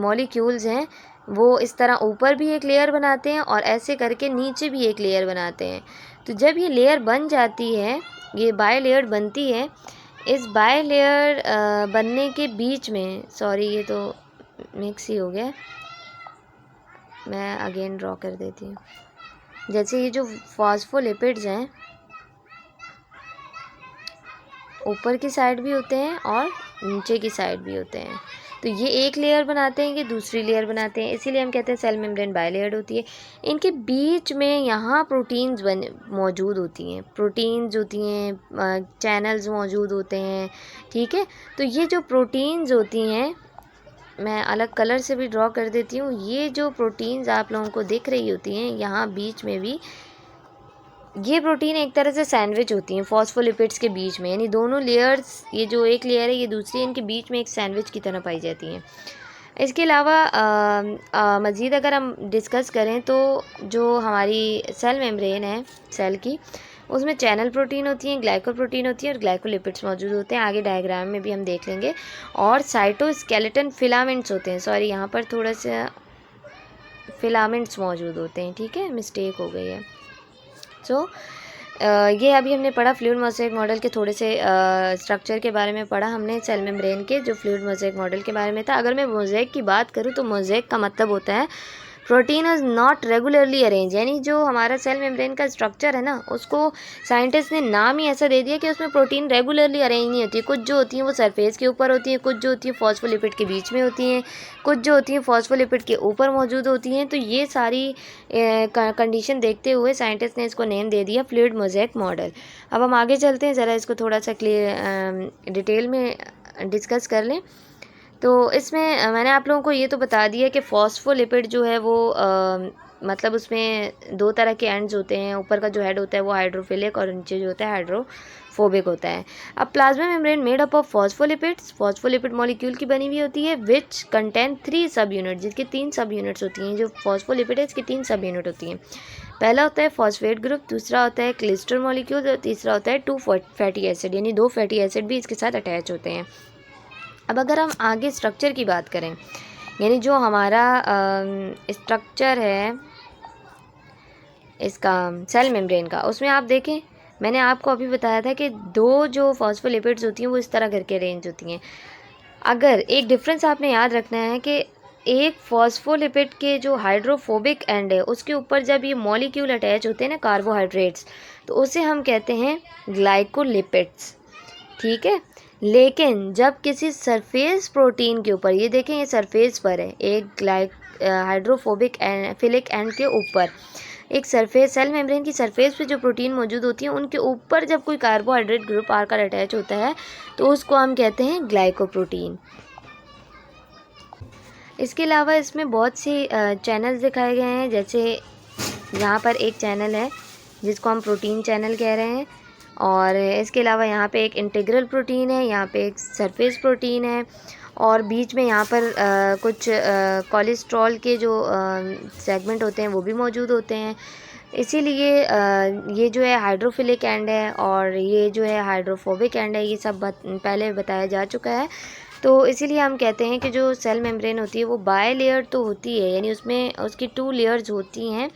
मॉलिक्यूल्स हैं वो इस तरह ऊपर भी एक लेयर बनाते हैं और ऐसे करके नीचे भी एक लेयर बनाते हैं। तो जब ये लेयर बन जाती है, ये बाय लेयर बनती है, इस बाय लेयर बनने के बीच में, सॉरी ये तो मिक्स ही हो गया, मैं अगेन ड्रॉ कर देती हूँ। जैसे ये जो फॉस्फोलिपिड्स हैं ऊपर की साइड भी होते हैं और नीचे की साइड भी होते हैं, तो ये एक लेयर बनाते हैं, ये दूसरी लेयर बनाते हैं, इसीलिए हम कहते हैं सेल मेम्ब्रेन बायलेयर्ड होती है। इनके बीच में यहाँ प्रोटीन्स मौजूद होती हैं, प्रोटीन्स होती हैं, चैनल्स मौजूद होते हैं, ठीक है। तो ये जो प्रोटीन्स होती हैं, मैं अलग कलर से भी ड्रॉ कर देती हूँ, ये जो प्रोटीन्स आप लोगों को दिख रही होती हैं यहाँ बीच में भी, ये प्रोटीन एक तरह से सैंडविच होती हैं फॉस्फोलिपिड्स के बीच में, यानी दोनों लेयर्स, ये जो एक लेयर है ये दूसरी है, इनके बीच में एक सैंडविच की तरह पाई जाती हैं। इसके अलावा मज़ीद अगर हम डिस्कस करें तो जो हमारी सेल मेम्ब्रेन है सेल की, उसमें चैनल प्रोटीन होती हैं, ग्लाइकोप्रोटीन होती है और ग्लाइकोलिपिड्स मौजूद होते हैं, आगे डायग्राम में भी हम देख लेंगे। और साइटोस्केलेटन फिलामेंट्स होते हैं, सॉरी यहाँ पर थोड़ा सा फिलामेंट्स मौजूद होते हैं, ठीक है, मिस्टेक हो गई है। सो ये अभी हमने पढ़ा फ्लूइड मोज़ेक मॉडल के थोड़े से स्ट्रक्चर के बारे में पढ़ा हमने सेल मेम्ब्रेन के, जो फ्लूइड मोज़ेक मॉडल के बारे में था। अगर मैं मोज़ेक की बात करूँ तो मोज़ेक का मतलब होता है protein is not regularly arrange, यानी जो हमारा सेल मेम्ब्रेन का स्ट्रक्चर है ना, उसको साइंटिस्ट ने नाम ही ऐसा दे दिया कि उसमें प्रोटीन रेगुलरली अरेंज नहीं होती है। कुछ जो होती हैं वो सरफेस के ऊपर होती हैं, कुछ जो होती हैं फॉस्फोलिपिड के बीच में होती हैं, कुछ जो होती हैं फॉस्फोलिपिड के ऊपर मौजूद होती हैं। तो ये सारी कंडीशन देखते हुए साइंटिस्ट ने इसको नेम दे दिया फ्लूइड मोज़ेक मॉडल। अब हम आगे चलते हैं, ज़रा इसको थोड़ा सा क्लियर डिटेल में डिस्कस कर लें। तो इसमें मैंने आप लोगों को ये तो बता दिया कि फॉस्फोलिपिड जो है वो मतलब उसमें दो तरह के एंड्स होते हैं, ऊपर का जो हेड होता है वो हाइड्रोफिलिक और नीचे जो होता है हाइड्रोफोबिक होता है। अब plasma membrane made up of phospholipids, phospholipid molecule की बनी हुई होती है, विच कंटेन 3 सब यूनिट, जिसकी 3 सब यूनिट्स होती हैं। जो फॉस्फोलिपिड है इसकी 3 सब यूनिट होती हैं। पहला होता है फॉस्फेट ग्रुप, दूसरा होता है क्लिस्टर मॉलिक्यूल और तीसरा होता है 2 फैटी एसिड, यानी 2 फैटी एसिड भी इसके साथ अटैच होते हैं। अब अगर हम आगे स्ट्रक्चर की बात करें, यानी जो हमारा स्ट्रक्चर है इसका सेल मेम्ब्रेन का, उसमें आप देखें मैंने आपको अभी बताया था कि दो जो फॉस्फोलिपिड्स होती हैं वो इस तरह करके अरेंज होती हैं। अगर एक डिफरेंस आपने याद रखना है कि एक फॉस्फोलिपिड के जो हाइड्रोफोबिक एंड है उसके ऊपर जब ये मॉलिक्यूल अटैच होते हैं ना कार्बोहाइड्रेट्स, तो उसे हम कहते हैं ग्लाइकोलिपिड्स, ठीक है। लेकिन जब किसी सरफेस प्रोटीन के ऊपर, ये देखें ये सरफेस पर है, एक हाइड्रोफोबिक फिलिक एंड के ऊपर एक सरफेस, सेल मेम्ब्रेन की सरफेस पे जो प्रोटीन मौजूद होती है उनके ऊपर जब कोई कार्बोहाइड्रेट ग्रुप आकर अटैच होता है तो उसको हम कहते हैं ग्लाइकोप्रोटीन। इसके अलावा इसमें बहुत सी चैनल्स दिखाए गए हैं, जैसे यहाँ पर एक चैनल है जिसको हम प्रोटीन चैनल कह रहे हैं, और इसके अलावा यहाँ पे एक इंटीग्रल प्रोटीन है, यहाँ पे एक सरफेस प्रोटीन है, और बीच में यहाँ पर कुछ कोलेस्ट्रॉल के जो सेगमेंट होते हैं वो भी मौजूद होते हैं। इसीलिए ये जो है हाइड्रोफिलिक एंड है और ये जो है हाइड्रोफोबिक एंड है, ये सब पहले बताया जा चुका है। तो इसीलिए हम कहते हैं कि जो सेल मेम्ब्रेन होती है वो बाय लेयर तो होती है, यानी उसमें उसकी 2 लेयर्स होती हैं,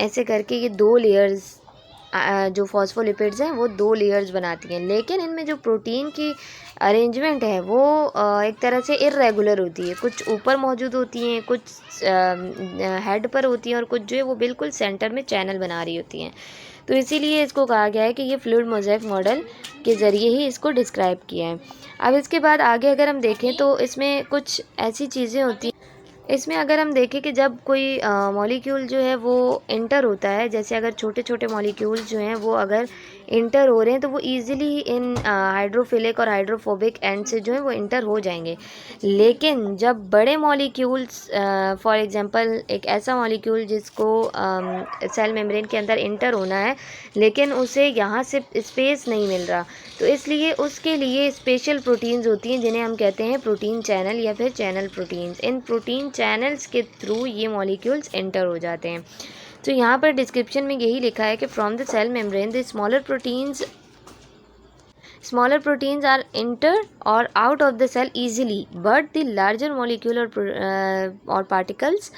ऐसे करके ये 2 लेयर्स जो फॉस्फोलिपिड्स हैं वो 2 लेयर्स बनाती हैं। लेकिन इनमें जो प्रोटीन की अरेंजमेंट है वो एक तरह से इर्रेगुलर होती है, कुछ ऊपर मौजूद होती हैं, कुछ हेड पर होती हैं और कुछ जो है वो बिल्कुल सेंटर में चैनल बना रही होती हैं। तो इसीलिए इसको कहा गया है कि ये फ्लूइड मोज़ेक मॉडल के ज़रिए ही इसको डिस्क्राइब किया है। अब इसके बाद आगे अगर हम देखें तो इसमें कुछ ऐसी चीज़ें होती हैं, इसमें अगर हम देखें कि जब कोई मॉलिक्यूल जो है वो इंटर होता है, जैसे अगर छोटे छोटे मॉलिक्यूल्स जो हैं वो अगर इंटर हो रहे हैं तो वो इजीली इन हाइड्रोफिलिक और हाइड्रोफोबिक एंड से जो है वो इंटर हो जाएंगे। लेकिन जब बड़े मॉलिक्यूल्स, फॉर एग्जांपल एक ऐसा मॉलिक्यूल जिसको सेल मेम्ब्रेन के अंदर इंटर होना है लेकिन उसे यहाँ से स्पेस नहीं मिल रहा, तो इसलिए उसके लिए स्पेशल प्रोटीन्स होती हैं जिन्हें हम कहते हैं प्रोटीन चैनल या फिर चैनल प्रोटीन्स। इन प्रोटीन चैनल्स के थ्रू ये मॉलिक्यूल्स एंटर हो जाते हैं। तो यहाँ पर डिस्क्रिप्शन में यही लिखा है कि from the cell membrane the smaller proteins are enter or out of the cell easily, but the larger molecule or particles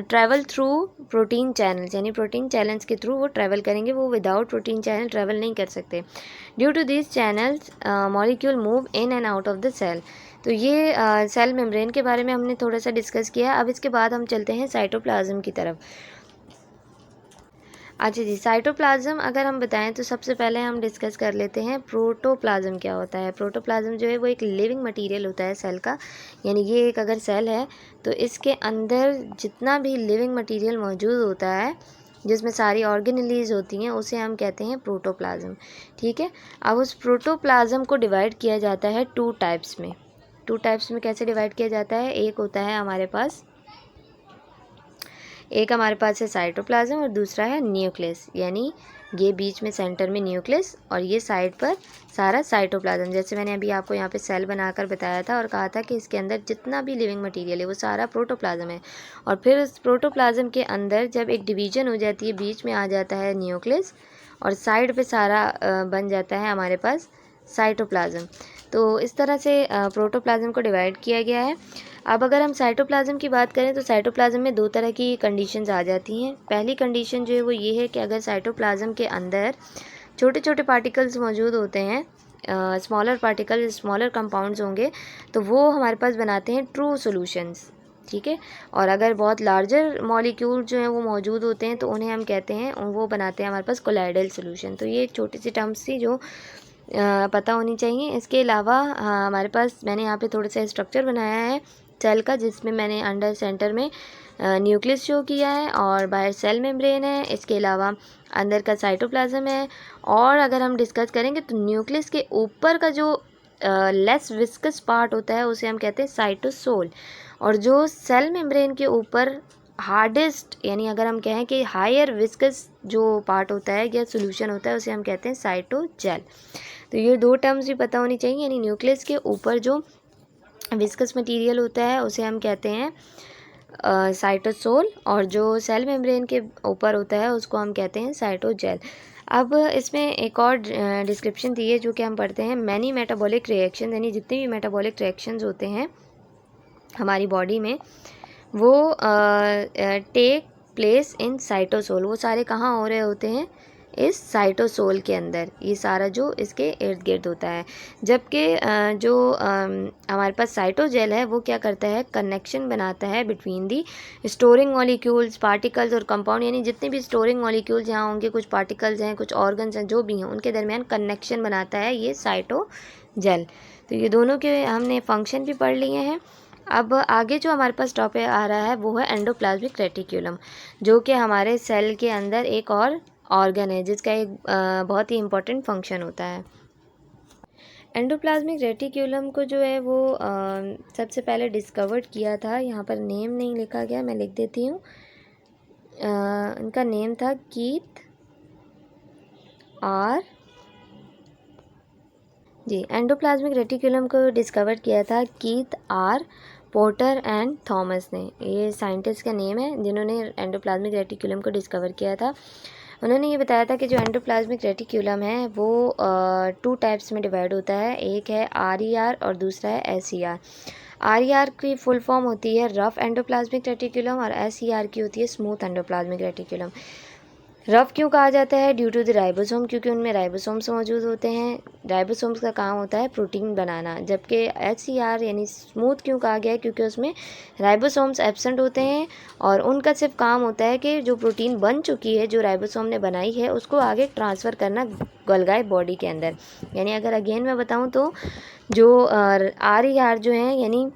travel through protein channels, यानी प्रोटीन चैनल्स के थ्रू वो ट्रैवल करेंगे, वो विदाउट प्रोटीन चैनल ट्रैवल नहीं कर सकते। Due to this channels molecule move in and out of the cell. तो ये सेल मेम्ब्रेन के बारे में हमने थोड़ा सा डिस्कस किया। अब इसके बाद हम चलते हैं साइटोप्लाज्म की तरफ। अच्छा जी, साइटोप्लाज्म अगर हम बताएं तो सबसे पहले हम डिस्कस कर लेते हैं प्रोटोप्लाज्म क्या होता है। प्रोटोप्लाज्म जो है वो एक लिविंग मटेरियल होता है सेल का, यानी ये एक अगर सेल है तो इसके अंदर जितना भी लिविंग मटेरियल मौजूद होता है जिसमें सारी ऑर्गेनेलीज होती हैं उसे हम कहते हैं प्रोटोप्लाज्म। ठीक है, अब उस प्रोटोप्लाज्म को डिवाइड किया जाता है टू टाइप्स में। कैसे डिवाइड किया जाता है, एक होता है हमारे पास है साइटोप्लाज्म और दूसरा है न्यूक्लियस, यानी ये बीच में सेंटर में न्यूक्लियस और ये साइड पर सारा साइटोप्लाज्म। जैसे मैंने अभी आपको यहाँ पे सेल बनाकर बताया था और कहा था कि इसके अंदर जितना भी लिविंग मटेरियल है वो सारा प्रोटोप्लाज्म है। और फिर उस प्रोटोप्लाज्म के अंदर जब एक डिवीजन हो जाती है, बीच में आ जाता है न्यूक्लियस और साइड पे सारा बन जाता है हमारे पास साइटोप्लाज्म। तो इस तरह से प्रोटोप्लाज्म को डिवाइड किया गया है। अब अगर हम साइटोप्लाज्म की बात करें तो साइटोप्लाज्म में दो तरह की कंडीशंस आ जाती हैं। पहली कंडीशन जो है वो ये है कि अगर साइटोप्लाज्म के अंदर छोटे छोटे पार्टिकल्स मौजूद होते हैं, स्मॉलर पार्टिकल, स्मॉलर कंपाउंड्स होंगे, तो वो हमारे पास बनाते हैं ट्रू सॉल्यूशंस। ठीक है, और अगर बहुत लार्जर मॉलिक्यूल जो हैं वो मौजूद होते हैं तो उन्हें हम कहते हैं, वो बनाते हैं हमारे पास कोलाइडल सॉल्यूशन। तो ये एक छोटी सी टर्म्स थी जो पता होनी चाहिए। इसके अलावा हमारे पास, मैंने यहाँ पे थोड़ा सा स्ट्रक्चर बनाया है सेल का, जिसमें मैंने अंडर सेंटर में न्यूक्लियस शो किया है और बाहर सेल मेम्ब्रेन है। इसके अलावा अंदर का साइटोप्लाज्म है। और अगर हम डिस्कस करेंगे तो न्यूक्लियस के ऊपर का जो लेस विस्कस पार्ट होता है उसे हम कहते हैं साइटोसोल, और जो सेल मेम्ब्रेन के ऊपर हार्डेस्ट, यानी अगर हम कहें कि हायर विस्कस जो पार्ट होता है या सोल्यूशन होता है उसे हम कहते हैं साइटोजेल। तो ये दो टर्म्स भी पता होनी चाहिए, यानी न्यूक्लियस के ऊपर जो विस्कस मटेरियल होता है उसे हम कहते हैं साइटोसोल, और जो सेल मेम्ब्रेन के ऊपर होता है उसको हम कहते हैं साइटोजेल। अब इसमें एक और डिस्क्रिप्शन दी है जो कि हम पढ़ते हैं, मैनी मेटाबॉलिक रिएक्शन, यानी जितने भी मेटाबॉलिक रिएक्शंस होते हैं हमारी बॉडी में वो टेक प्लेस इन साइटोसोल। वो सारे कहाँ हो रहे होते हैं, इस साइटोसोल के अंदर, ये सारा जो इसके इर्द गिर्द होता है। जबकि जो हमारे पास साइटोजेल है वो क्या करता है, कनेक्शन बनाता है between the storing molecules, particles और कंपाउंड, यानी जितने भी स्टोरिंग मॉलिक्यूल्स यहाँ होंगे, कुछ पार्टिकल्स हैं, कुछ ऑर्गन्स हैं, जो भी हैं, उनके दरमियान कनेक्शन बनाता है ये साइटोजेल। तो ये दोनों के हमने फंक्शन भी पढ़ लिए हैं। अब आगे जो हमारे पास टॉपिक आ रहा है वो है एंडोप्लाज्मिक रेटिक्यूलम, जो कि हमारे सेल के अंदर एक और ऑर्गन है जिसका एक बहुत ही इम्पोर्टेंट फंक्शन होता है। एंडोप्लाज्मिक रेटिक्यूलम को जो है वो सबसे पहले डिस्कवर्ड किया था, यहाँ पर नेम नहीं लिखा गया, मैं लिख देती हूँ। इनका नेम था Keith R ji. Endoplasmic reticulum को डिस्कवर किया था Keith R Porter and Thomas ने। ये साइंटिस्ट का नेम है जिन्होंने एंडोप्लाज्मिक रेटिक्यूलम को डिस्कवर किया था। उन्होंने ये बताया था कि जो एंडोप्लाज्मिक रेटिक्यूलम है वो टू टाइप्स में डिवाइड होता है, एक है RER और दूसरा है SER। RER की फुल फॉर्म होती है रफ एंडोप्लाज्मिक रेटिक्यूलम और SER की होती है स्मूथ एंडोप्लाज्मिक रेटिक्यूलम। रफ क्यों कहा जाता है, ड्यू टू द राइबोसोम, क्योंकि उनमें राइबोसोम्स मौजूद होते हैं। राइबोसोम्स का काम होता है प्रोटीन बनाना। जबकि HER यानी स्मूथ क्यों कहा गया है, क्योंकि उसमें राइबोसोम्स एब्सेंट होते हैं और उनका सिर्फ काम होता है कि जो प्रोटीन बन चुकी है, जो राइबोसोम ने बनाई है, उसको आगे ट्रांसफ़र करना गोल्गी बॉडी के अंदर। यानी अगर अगेन मैं बताऊँ तो जो RER जो है, यानी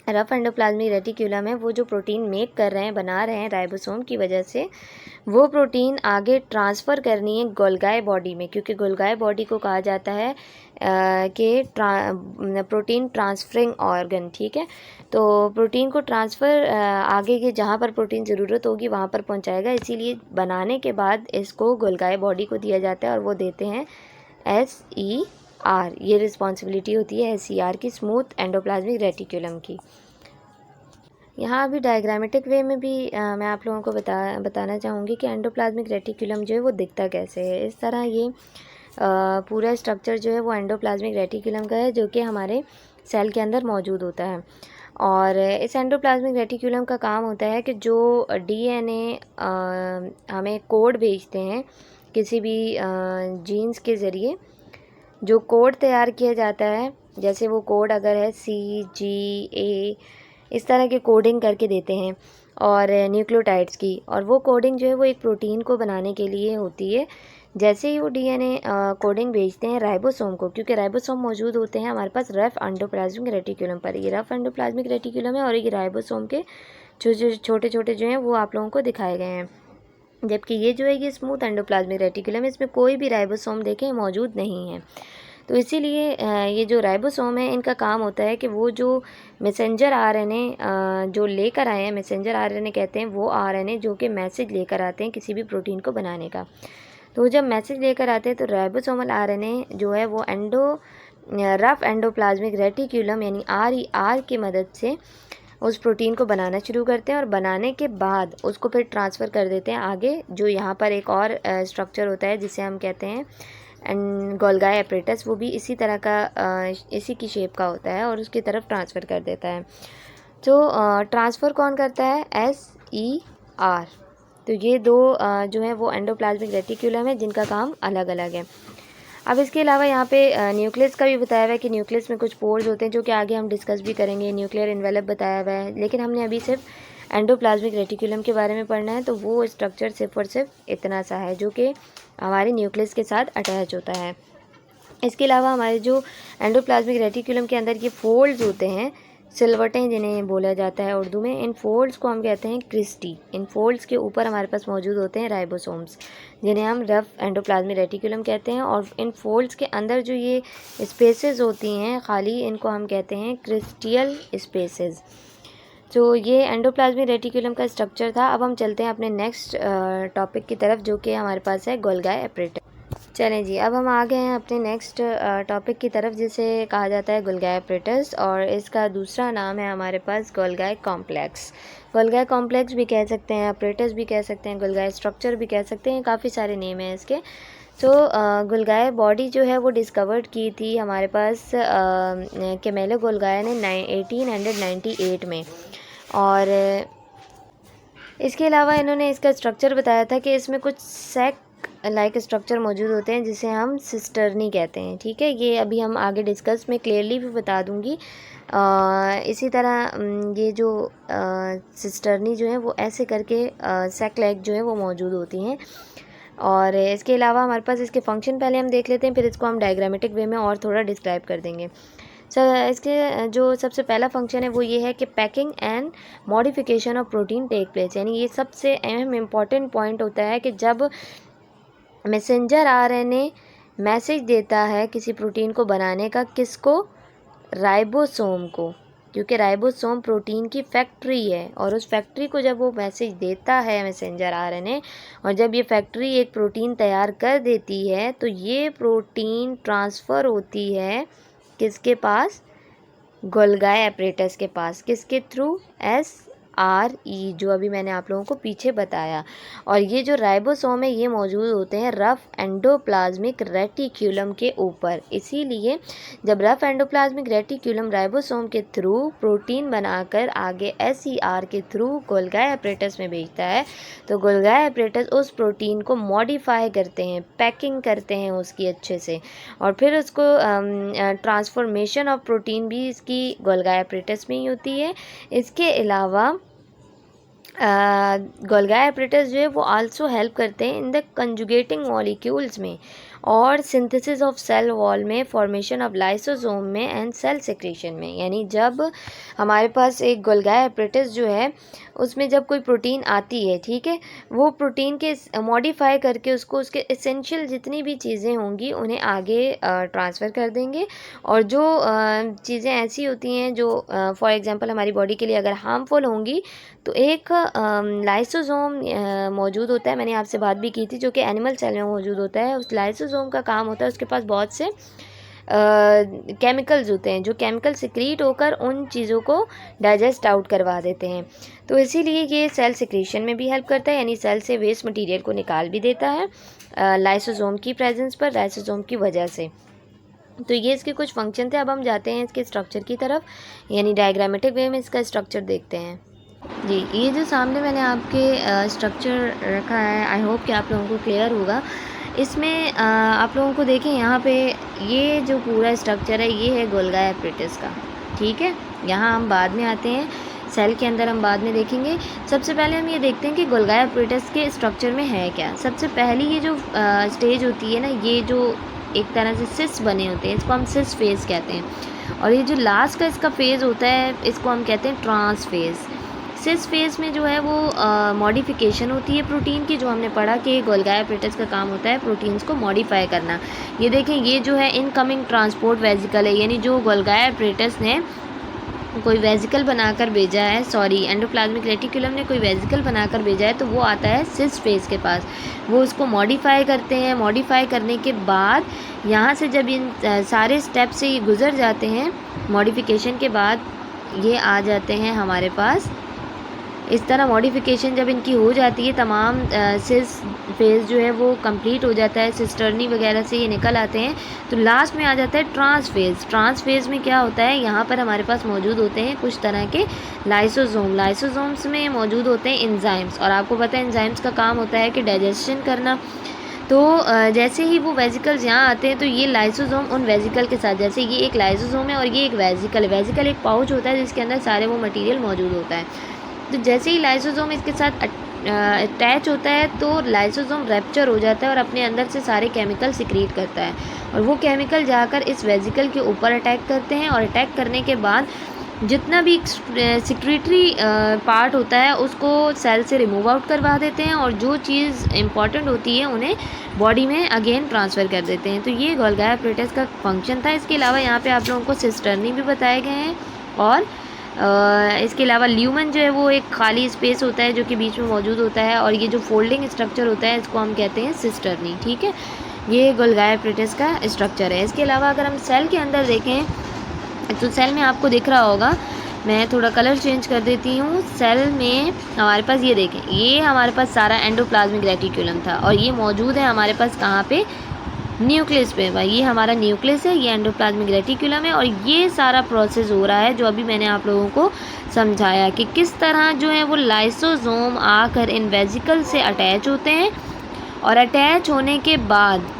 रफ एंडोप्लाज्मिक रेटिक्यूलम है, वो जो प्रोटीन मेक कर रहे हैं, बना रहे हैं राइबोसोम की वजह से, वो प्रोटीन आगे ट्रांसफ़र करनी है गोल्गी बॉडी में, क्योंकि गोल्गी बॉडी को कहा जाता है कि प्रोटीन ट्रांसफरिंग ऑर्गन। ठीक है, तो प्रोटीन को ट्रांसफ़र आगे के जहाँ पर प्रोटीन ज़रूरत होगी वहाँ पर पहुँचाएगा, इसीलिए बनाने के बाद इसको गोल्गी बॉडी को दिया जाता है और वो देते हैं SER। ये रिस्पॉन्सिबिलिटी होती है SER की, स्मूथ एंडोप्लाज्मिक रेटिक्यूलम की। यहाँ अभी डायग्रामेटिक वे में भी मैं आप लोगों को बताना चाहूँगी कि एंडोप्लाज्मिक रेटिक्यूलम जो है वो दिखता कैसे है। इस तरह ये पूरा स्ट्रक्चर जो है वो एंडोप्लाज्मिक रेटिक्यूलम का है, जो कि हमारे सेल के अंदर मौजूद होता है। और इस एंडोप्लाज्मिक रेटिक्यूलम का काम होता है कि जो DNA हमें कोड भेजते हैं किसी भी जीन्स के ज़रिए, जो कोड तैयार किया जाता है, जैसे वो कोड अगर है CGA, इस तरह के कोडिंग करके देते हैं, और न्यूक्लियोटाइड्स की, और वो कोडिंग जो है वो एक प्रोटीन को बनाने के लिए होती है। जैसे ही वो डीएनए कोडिंग भेजते हैं राइबोसोम को, क्योंकि राइबोसोम मौजूद होते हैं हमारे पास रफ एंडोप्लाज्मिक रेटिकुलम पर। ये रफ एंडोप्लाज्मिक रेटिकुलम है और ये राइबोसोम के छोटे छोटे जो हैं वो आप लोगों को दिखाए गए हैं। जबकि ये जो है ये स्मूथ एंडोप्लाज्मिक रेटिकुलम है, इसमें कोई भी राइबोसोम देखें मौजूद नहीं है। तो इसीलिए ये जो राइबोसोम है इनका काम होता है कि वो जो मैसेंजर आरएनए जो लेकर आए हैं, मैसेंजर आरएनए कहते हैं वो आरएनए जो कि मैसेज लेकर आते हैं किसी भी प्रोटीन को बनाने का। तो जब मैसेज लेकर आते हैं तो राइबोसोमल आरएनए जो है वो रफ एंडोप्लाज्मिक रेटिकुलम यानी RER की मदद से उस प्रोटीन को बनाना शुरू करते हैं, और बनाने के बाद उसको फिर ट्रांसफ़र कर देते हैं आगे। जो यहाँ पर एक और स्ट्रक्चर होता है जिसे हम कहते हैं गोल्गाई एपरेटस, वो भी इसी तरह का इसी की शेप का होता है और उसकी तरफ ट्रांसफ़र कर देता है। तो ट्रांसफ़र कौन करता है? SER। तो ये दो जो है वो एंडोप्लाज्मिक रेटिकुलम है जिनका काम अलग अलग है। अब इसके अलावा यहाँ पे न्यूक्लियस का भी बताया हुआ है कि न्यूक्लियस में कुछ पोर्स होते हैं जो कि आगे हम डिस्कस भी करेंगे। न्यूक्लियर एनवेलप बताया हुआ है, लेकिन हमने अभी सिर्फ एंडोप्लाज्मिक रेटिकुलम के बारे में पढ़ना है। तो वो स्ट्रक्चर सिर्फ और सिर्फ इतना सा है जो कि हमारे न्यूक्लियस के साथ अटैच होता है। इसके अलावा हमारे जो एंडोप्लाज्मिक रेटिकुलम के अंदर ये फोल्ड्स होते हैं, सिलवटें जिन्हें बोला जाता है उर्दू में, इन फोल्ड्स को हम कहते हैं क्रिस्टी। इन फोल्ड्स के ऊपर हमारे पास मौजूद होते हैं राइबोसोम्स जिन्हें हम रफ एंडोप्लाज्मिक रेटिकुलम कहते हैं, और इन फोल्ड्स के अंदर जो ये स्पेसेस होती हैं खाली, इनको हम कहते हैं क्रिस्टियल स्पेसेस। तो ये एंडोप्लाज्मिक रेटिकुलम का स्ट्रक्चर था। अब हम चलते हैं अपने नेक्स्ट टॉपिक की तरफ जो कि हमारे पास है गोल्गाई एपरेटस। चलें जी, अब हम आ गए हैं अपने नेक्स्ट टॉपिक की तरफ जिसे कहा जाता है गोल्गाई एपरेटस, और इसका दूसरा नाम है हमारे पास गोल्गाई कॉम्प्लेक्स। गोल्गाई कॉम्प्लेक्स भी कह सकते हैं, एपरेटस भी कह सकते हैं, गोल्गाई स्ट्रक्चर भी कह सकते हैं, काफ़ी सारे नेम हैं इसके। तो गोल्गाई बॉडी जो है वो डिस्कवर्ड की थी हमारे पास कैमिलो गोल्गाई ने 1898 में, और इसके अलावा इन्होंने इसका स्ट्रक्चर बताया था कि इसमें कुछ सैक लाइक स्ट्रक्चर मौजूद होते हैं जिसे हम सिस्टर्नी कहते हैं। ठीक है, ये अभी हम आगे डिस्कस में क्लियरली भी बता दूंगी। इसी तरह ये जो सिस्टर्नी जो है वो ऐसे करके सैक लाइक जो है वो मौजूद होती हैं। और इसके अलावा हमारे पास इसके फंक्शन पहले हम देख लेते हैं, फिर इसको हम डायग्रामेटिक वे में और थोड़ा डिस्क्राइब कर देंगे। इसके जो सबसे पहला फंक्शन है वो ये है कि packing and modification of protein take place, यानी ये सबसे अहम इम्पॉर्टेंट पॉइंट होता है कि जब मैसेंजर आरएनए मैसेज देता है किसी प्रोटीन को बनाने का, किसको? राइबोसोम को, क्योंकि राइबोसोम प्रोटीन की फैक्ट्री है, और उस फैक्ट्री को जब वो मैसेज देता है मैसेंजर आरएनए, और जब ये फैक्ट्री एक प्रोटीन तैयार कर देती है तो ये प्रोटीन ट्रांसफ़र होती है किसके पास? गोल्गाई एपरेटस के पास। किसके थ्रू? SRE, जो अभी मैंने आप लोगों को पीछे बताया। और ये जो राइबोसोम है ये मौजूद होते हैं रफ एंडोप्लाज्मिक रेटिकुलम के ऊपर। इसीलिए जब रफ एंडोप्लाज्मिक रेटिकुलम राइबोसोम के थ्रू प्रोटीन बनाकर आगे SER के थ्रू गोल्गाई एपरेटस में भेजता है, तो गोल्गाई एपरेटस उस प्रोटीन को मॉडिफाई करते हैं, पैकिंग करते हैं उसकी अच्छे से, और फिर उसको ट्रांसफॉर्मेशन ऑफ प्रोटीन भी इसकी गोल्गाई एपरेटस में ही होती है। इसके अलावा गोल्गाई एपरेटस जो है वो आल्सो हेल्प करते हैं इन द कंजुगेटिंग मॉलिक्यूल्स में, और सिंथेसिस ऑफ सेल वॉल में, फॉर्मेशन ऑफ लाइसोसोम में, एंड सेल सेक्रेशन में। यानी जब हमारे पास एक गोल्गाई एपरेटस जो है उसमें जब कोई प्रोटीन आती है, ठीक है, वो प्रोटीन के मॉडिफाई करके उसको उसके एसेंशियल जितनी भी चीज़ें होंगी उन्हें आगे ट्रांसफ़र कर देंगे, और जो चीज़ें ऐसी होती हैं जो फॉर एग्जांपल हमारी बॉडी के लिए अगर हार्मफुल होंगी, तो एक लाइसोसोम मौजूद होता है, मैंने आपसे बात भी की थी, जो कि एनिमल सेल में मौजूद होता है। उस लाइसोसोम का काम होता है उसके पास बहुत से केमिकल्स होते हैं जो केमिकल सिक्रीट होकर उन चीज़ों को डाइजेस्ट आउट करवा देते हैं। तो इसीलिए ये सेल सिक्रीशन में भी हेल्प करता है, यानी सेल से वेस्ट मटेरियल को निकाल भी देता है लाइसोसोम की प्रेजेंस पर, लाइसोसोम की वजह से। तो ये इसके कुछ फंक्शन थे। अब हम जाते हैं इसके स्ट्रक्चर की तरफ, यानी डायग्रामेटिक वे में इसका स्ट्रक्चर देखते हैं। जी, ये जो सामने मैंने आपके स्ट्रक्चर रखा है, आई होप कि आप लोगों को क्लियर होगा। इसमें आप लोगों को देखें यहाँ पे ये जो पूरा स्ट्रक्चर है ये है गोल्गाई एपरेटस का, ठीक है। यहाँ हम बाद में आते हैं। सेल के अंदर हम बाद में देखेंगे। सबसे पहले हम ये देखते हैं कि गोल्गी एपैरेटस के स्ट्रक्चर में है क्या। सबसे पहली ये जो स्टेज होती है ना, ये जो एक तरह से सिस बने होते हैं, इसको हम सिस फेज़ कहते हैं। और ये जो लास्ट का इसका फेज़ होता है, इसको हम कहते हैं ट्रांस फेज़। सिस फेज़ में जो है वो मॉडिफिकेशन होती है प्रोटीन की, जो हमने पढ़ा कि गोल्गी एपैरेटस का काम होता है प्रोटीन्स को मॉडिफाई करना। ये देखें, ये जो है इनकमिंग ट्रांसपोर्ट वेजिकल है, यानी जो गोल्गी एपैरेटस ने कोई वेजिकल बनाकर भेजा है, सॉरी एंडोप्लाज्मिक रेटिकुलम ने कोई वेजिकल बनाकर भेजा है, तो वो आता है सिस फेज़ के पास। वो उसको मॉडिफाई करते हैं। मॉडिफाई करने के बाद यहाँ से जब इन सारे स्टेप से ये गुज़र जाते हैं, मॉडिफिकेशन के बाद ये आ जाते हैं हमारे पास। इस तरह मॉडिफिकेशन जब इनकी हो जाती है, तमाम सिस फेज़ जो है वो कंप्लीट हो जाता है, सिस्टर्नी वगैरह से ये निकल आते हैं, तो लास्ट में आ जाता है ट्रांस फेज़। ट्रांस फेज़ में क्या होता है, यहाँ पर हमारे पास मौजूद होते हैं कुछ तरह के लाइसोसोम। लाइसोसोम्स में मौजूद होते हैं एंजाइम्स, और आपको पता है एंजाइम्स का काम होता है कि डाइजेशन करना। तो जैसे ही वो वेजिकल्स यहाँ आते हैं, तो ये लाइसोसोम उन वेजिकल के साथ, जैसे ये एक लाइसोसोम है और ये एक वेजिकल है। वेजिकल एक पाउच होता है जिसके अंदर सारे वो मटेरियल मौजूद होता है। तो जैसे ही लाइसोसोम इसके साथ अटैच होता है, तो लाइसोसोम रैप्चर हो जाता है और अपने अंदर से सारे केमिकल सिक्रीट करता है, और वो केमिकल जाकर इस वेजिकल के ऊपर अटैक करते हैं, और अटैक करने के बाद जितना भी सिक्रीटरी पार्ट होता है उसको सेल से रिमूव आउट करवा देते हैं, और जो चीज़ इंपॉर्टेंट होती है उन्हें बॉडी में अगेन ट्रांसफ़र कर देते हैं। तो ये गोल्गी एपैरेटस का फंक्शन था। इसके अलावा यहाँ पे आप लोगों को सिस्टर्नी भी बताए गए हैं, और इसके अलावा ल्यूमन जो है वो एक खाली स्पेस होता है जो कि बीच में मौजूद होता है, और ये जो फोल्डिंग स्ट्रक्चर होता है इसको हम कहते हैं सिस्टर्नी। ठीक है, ये गोल्गी एपैरेटस का स्ट्रक्चर है। इसके अलावा अगर हम सेल के अंदर देखें, तो सेल में आपको दिख रहा होगा, मैं थोड़ा कलर चेंज कर देती हूँ। सेल में हमारे पास ये देखें, ये हमारे पास सारा एंडोप्लाज्मिक रेटिकुलम था, और ये मौजूद है हमारे पास कहाँ पे, न्यूक्लियस पे। भाई ये हमारा न्यूक्लियस है, ये एंडोप्लाज्मिक रेटिकुलम है, और ये सारा प्रोसेस हो रहा है जो अभी मैंने आप लोगों को समझाया कि किस तरह जो है वो लाइसोसोम आकर इन वेजिकल से अटैच होते हैं, और अटैच होने के बाद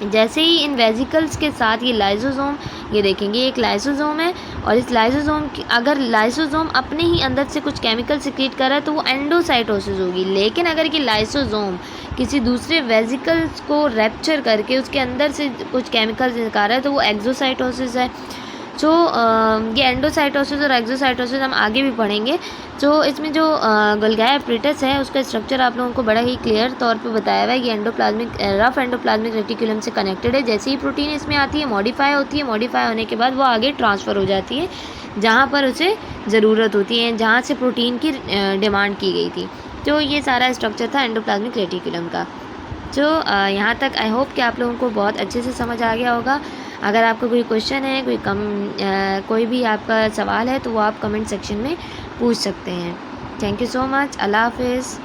जैसे ही इन वेजिकल्स के साथ ये लाइसोसोम, ये देखेंगे एक लाइसोसोम है, और इस लाइसोसोम की अगर लाइसोसोम अपने ही अंदर से कुछ केमिकल सिक्रीट कर रहा है तो वो एंडोसाइटोसिस होगी। लेकिन अगर ये लाइसोसोम किसी दूसरे वेजिकल्स को रैप्चर करके उसके अंदर से कुछ केमिकल्स निकाल रहा है तो वो एक्सोसाइटोसिस है। जो ये एंडोसाइटोसिस और एक्सोसाइटोसिस हम आगे भी पढ़ेंगे। जो इसमें जो गोल्गी एपैरेटस है उसका स्ट्रक्चर आप लोगों को बड़ा ही क्लियर तौर पे बताया हुआ है। ये रफ एंडोप्लाज्मिक रेटिकुलम से कनेक्टेड है। जैसे ही प्रोटीन इसमें आती है, मॉडिफाई होती है, मॉडिफाई होने के बाद वो आगे ट्रांसफ़र हो जाती है जहाँ पर उसे ज़रूरत होती है, जहाँ से प्रोटीन की डिमांड की गई थी। तो ये सारा स्ट्रक्चर था एंडोप्लाज्मिक रेटिकुलम का। तो यहाँ तक आई होप कि आप लोगों को बहुत अच्छे से समझ आ गया होगा। अगर आपका कोई क्वेश्चन है, कोई भी आपका सवाल है, तो वो आप कमेंट सेक्शन में पूछ सकते हैं। Thank you so much. अल्लाह हाफिज़।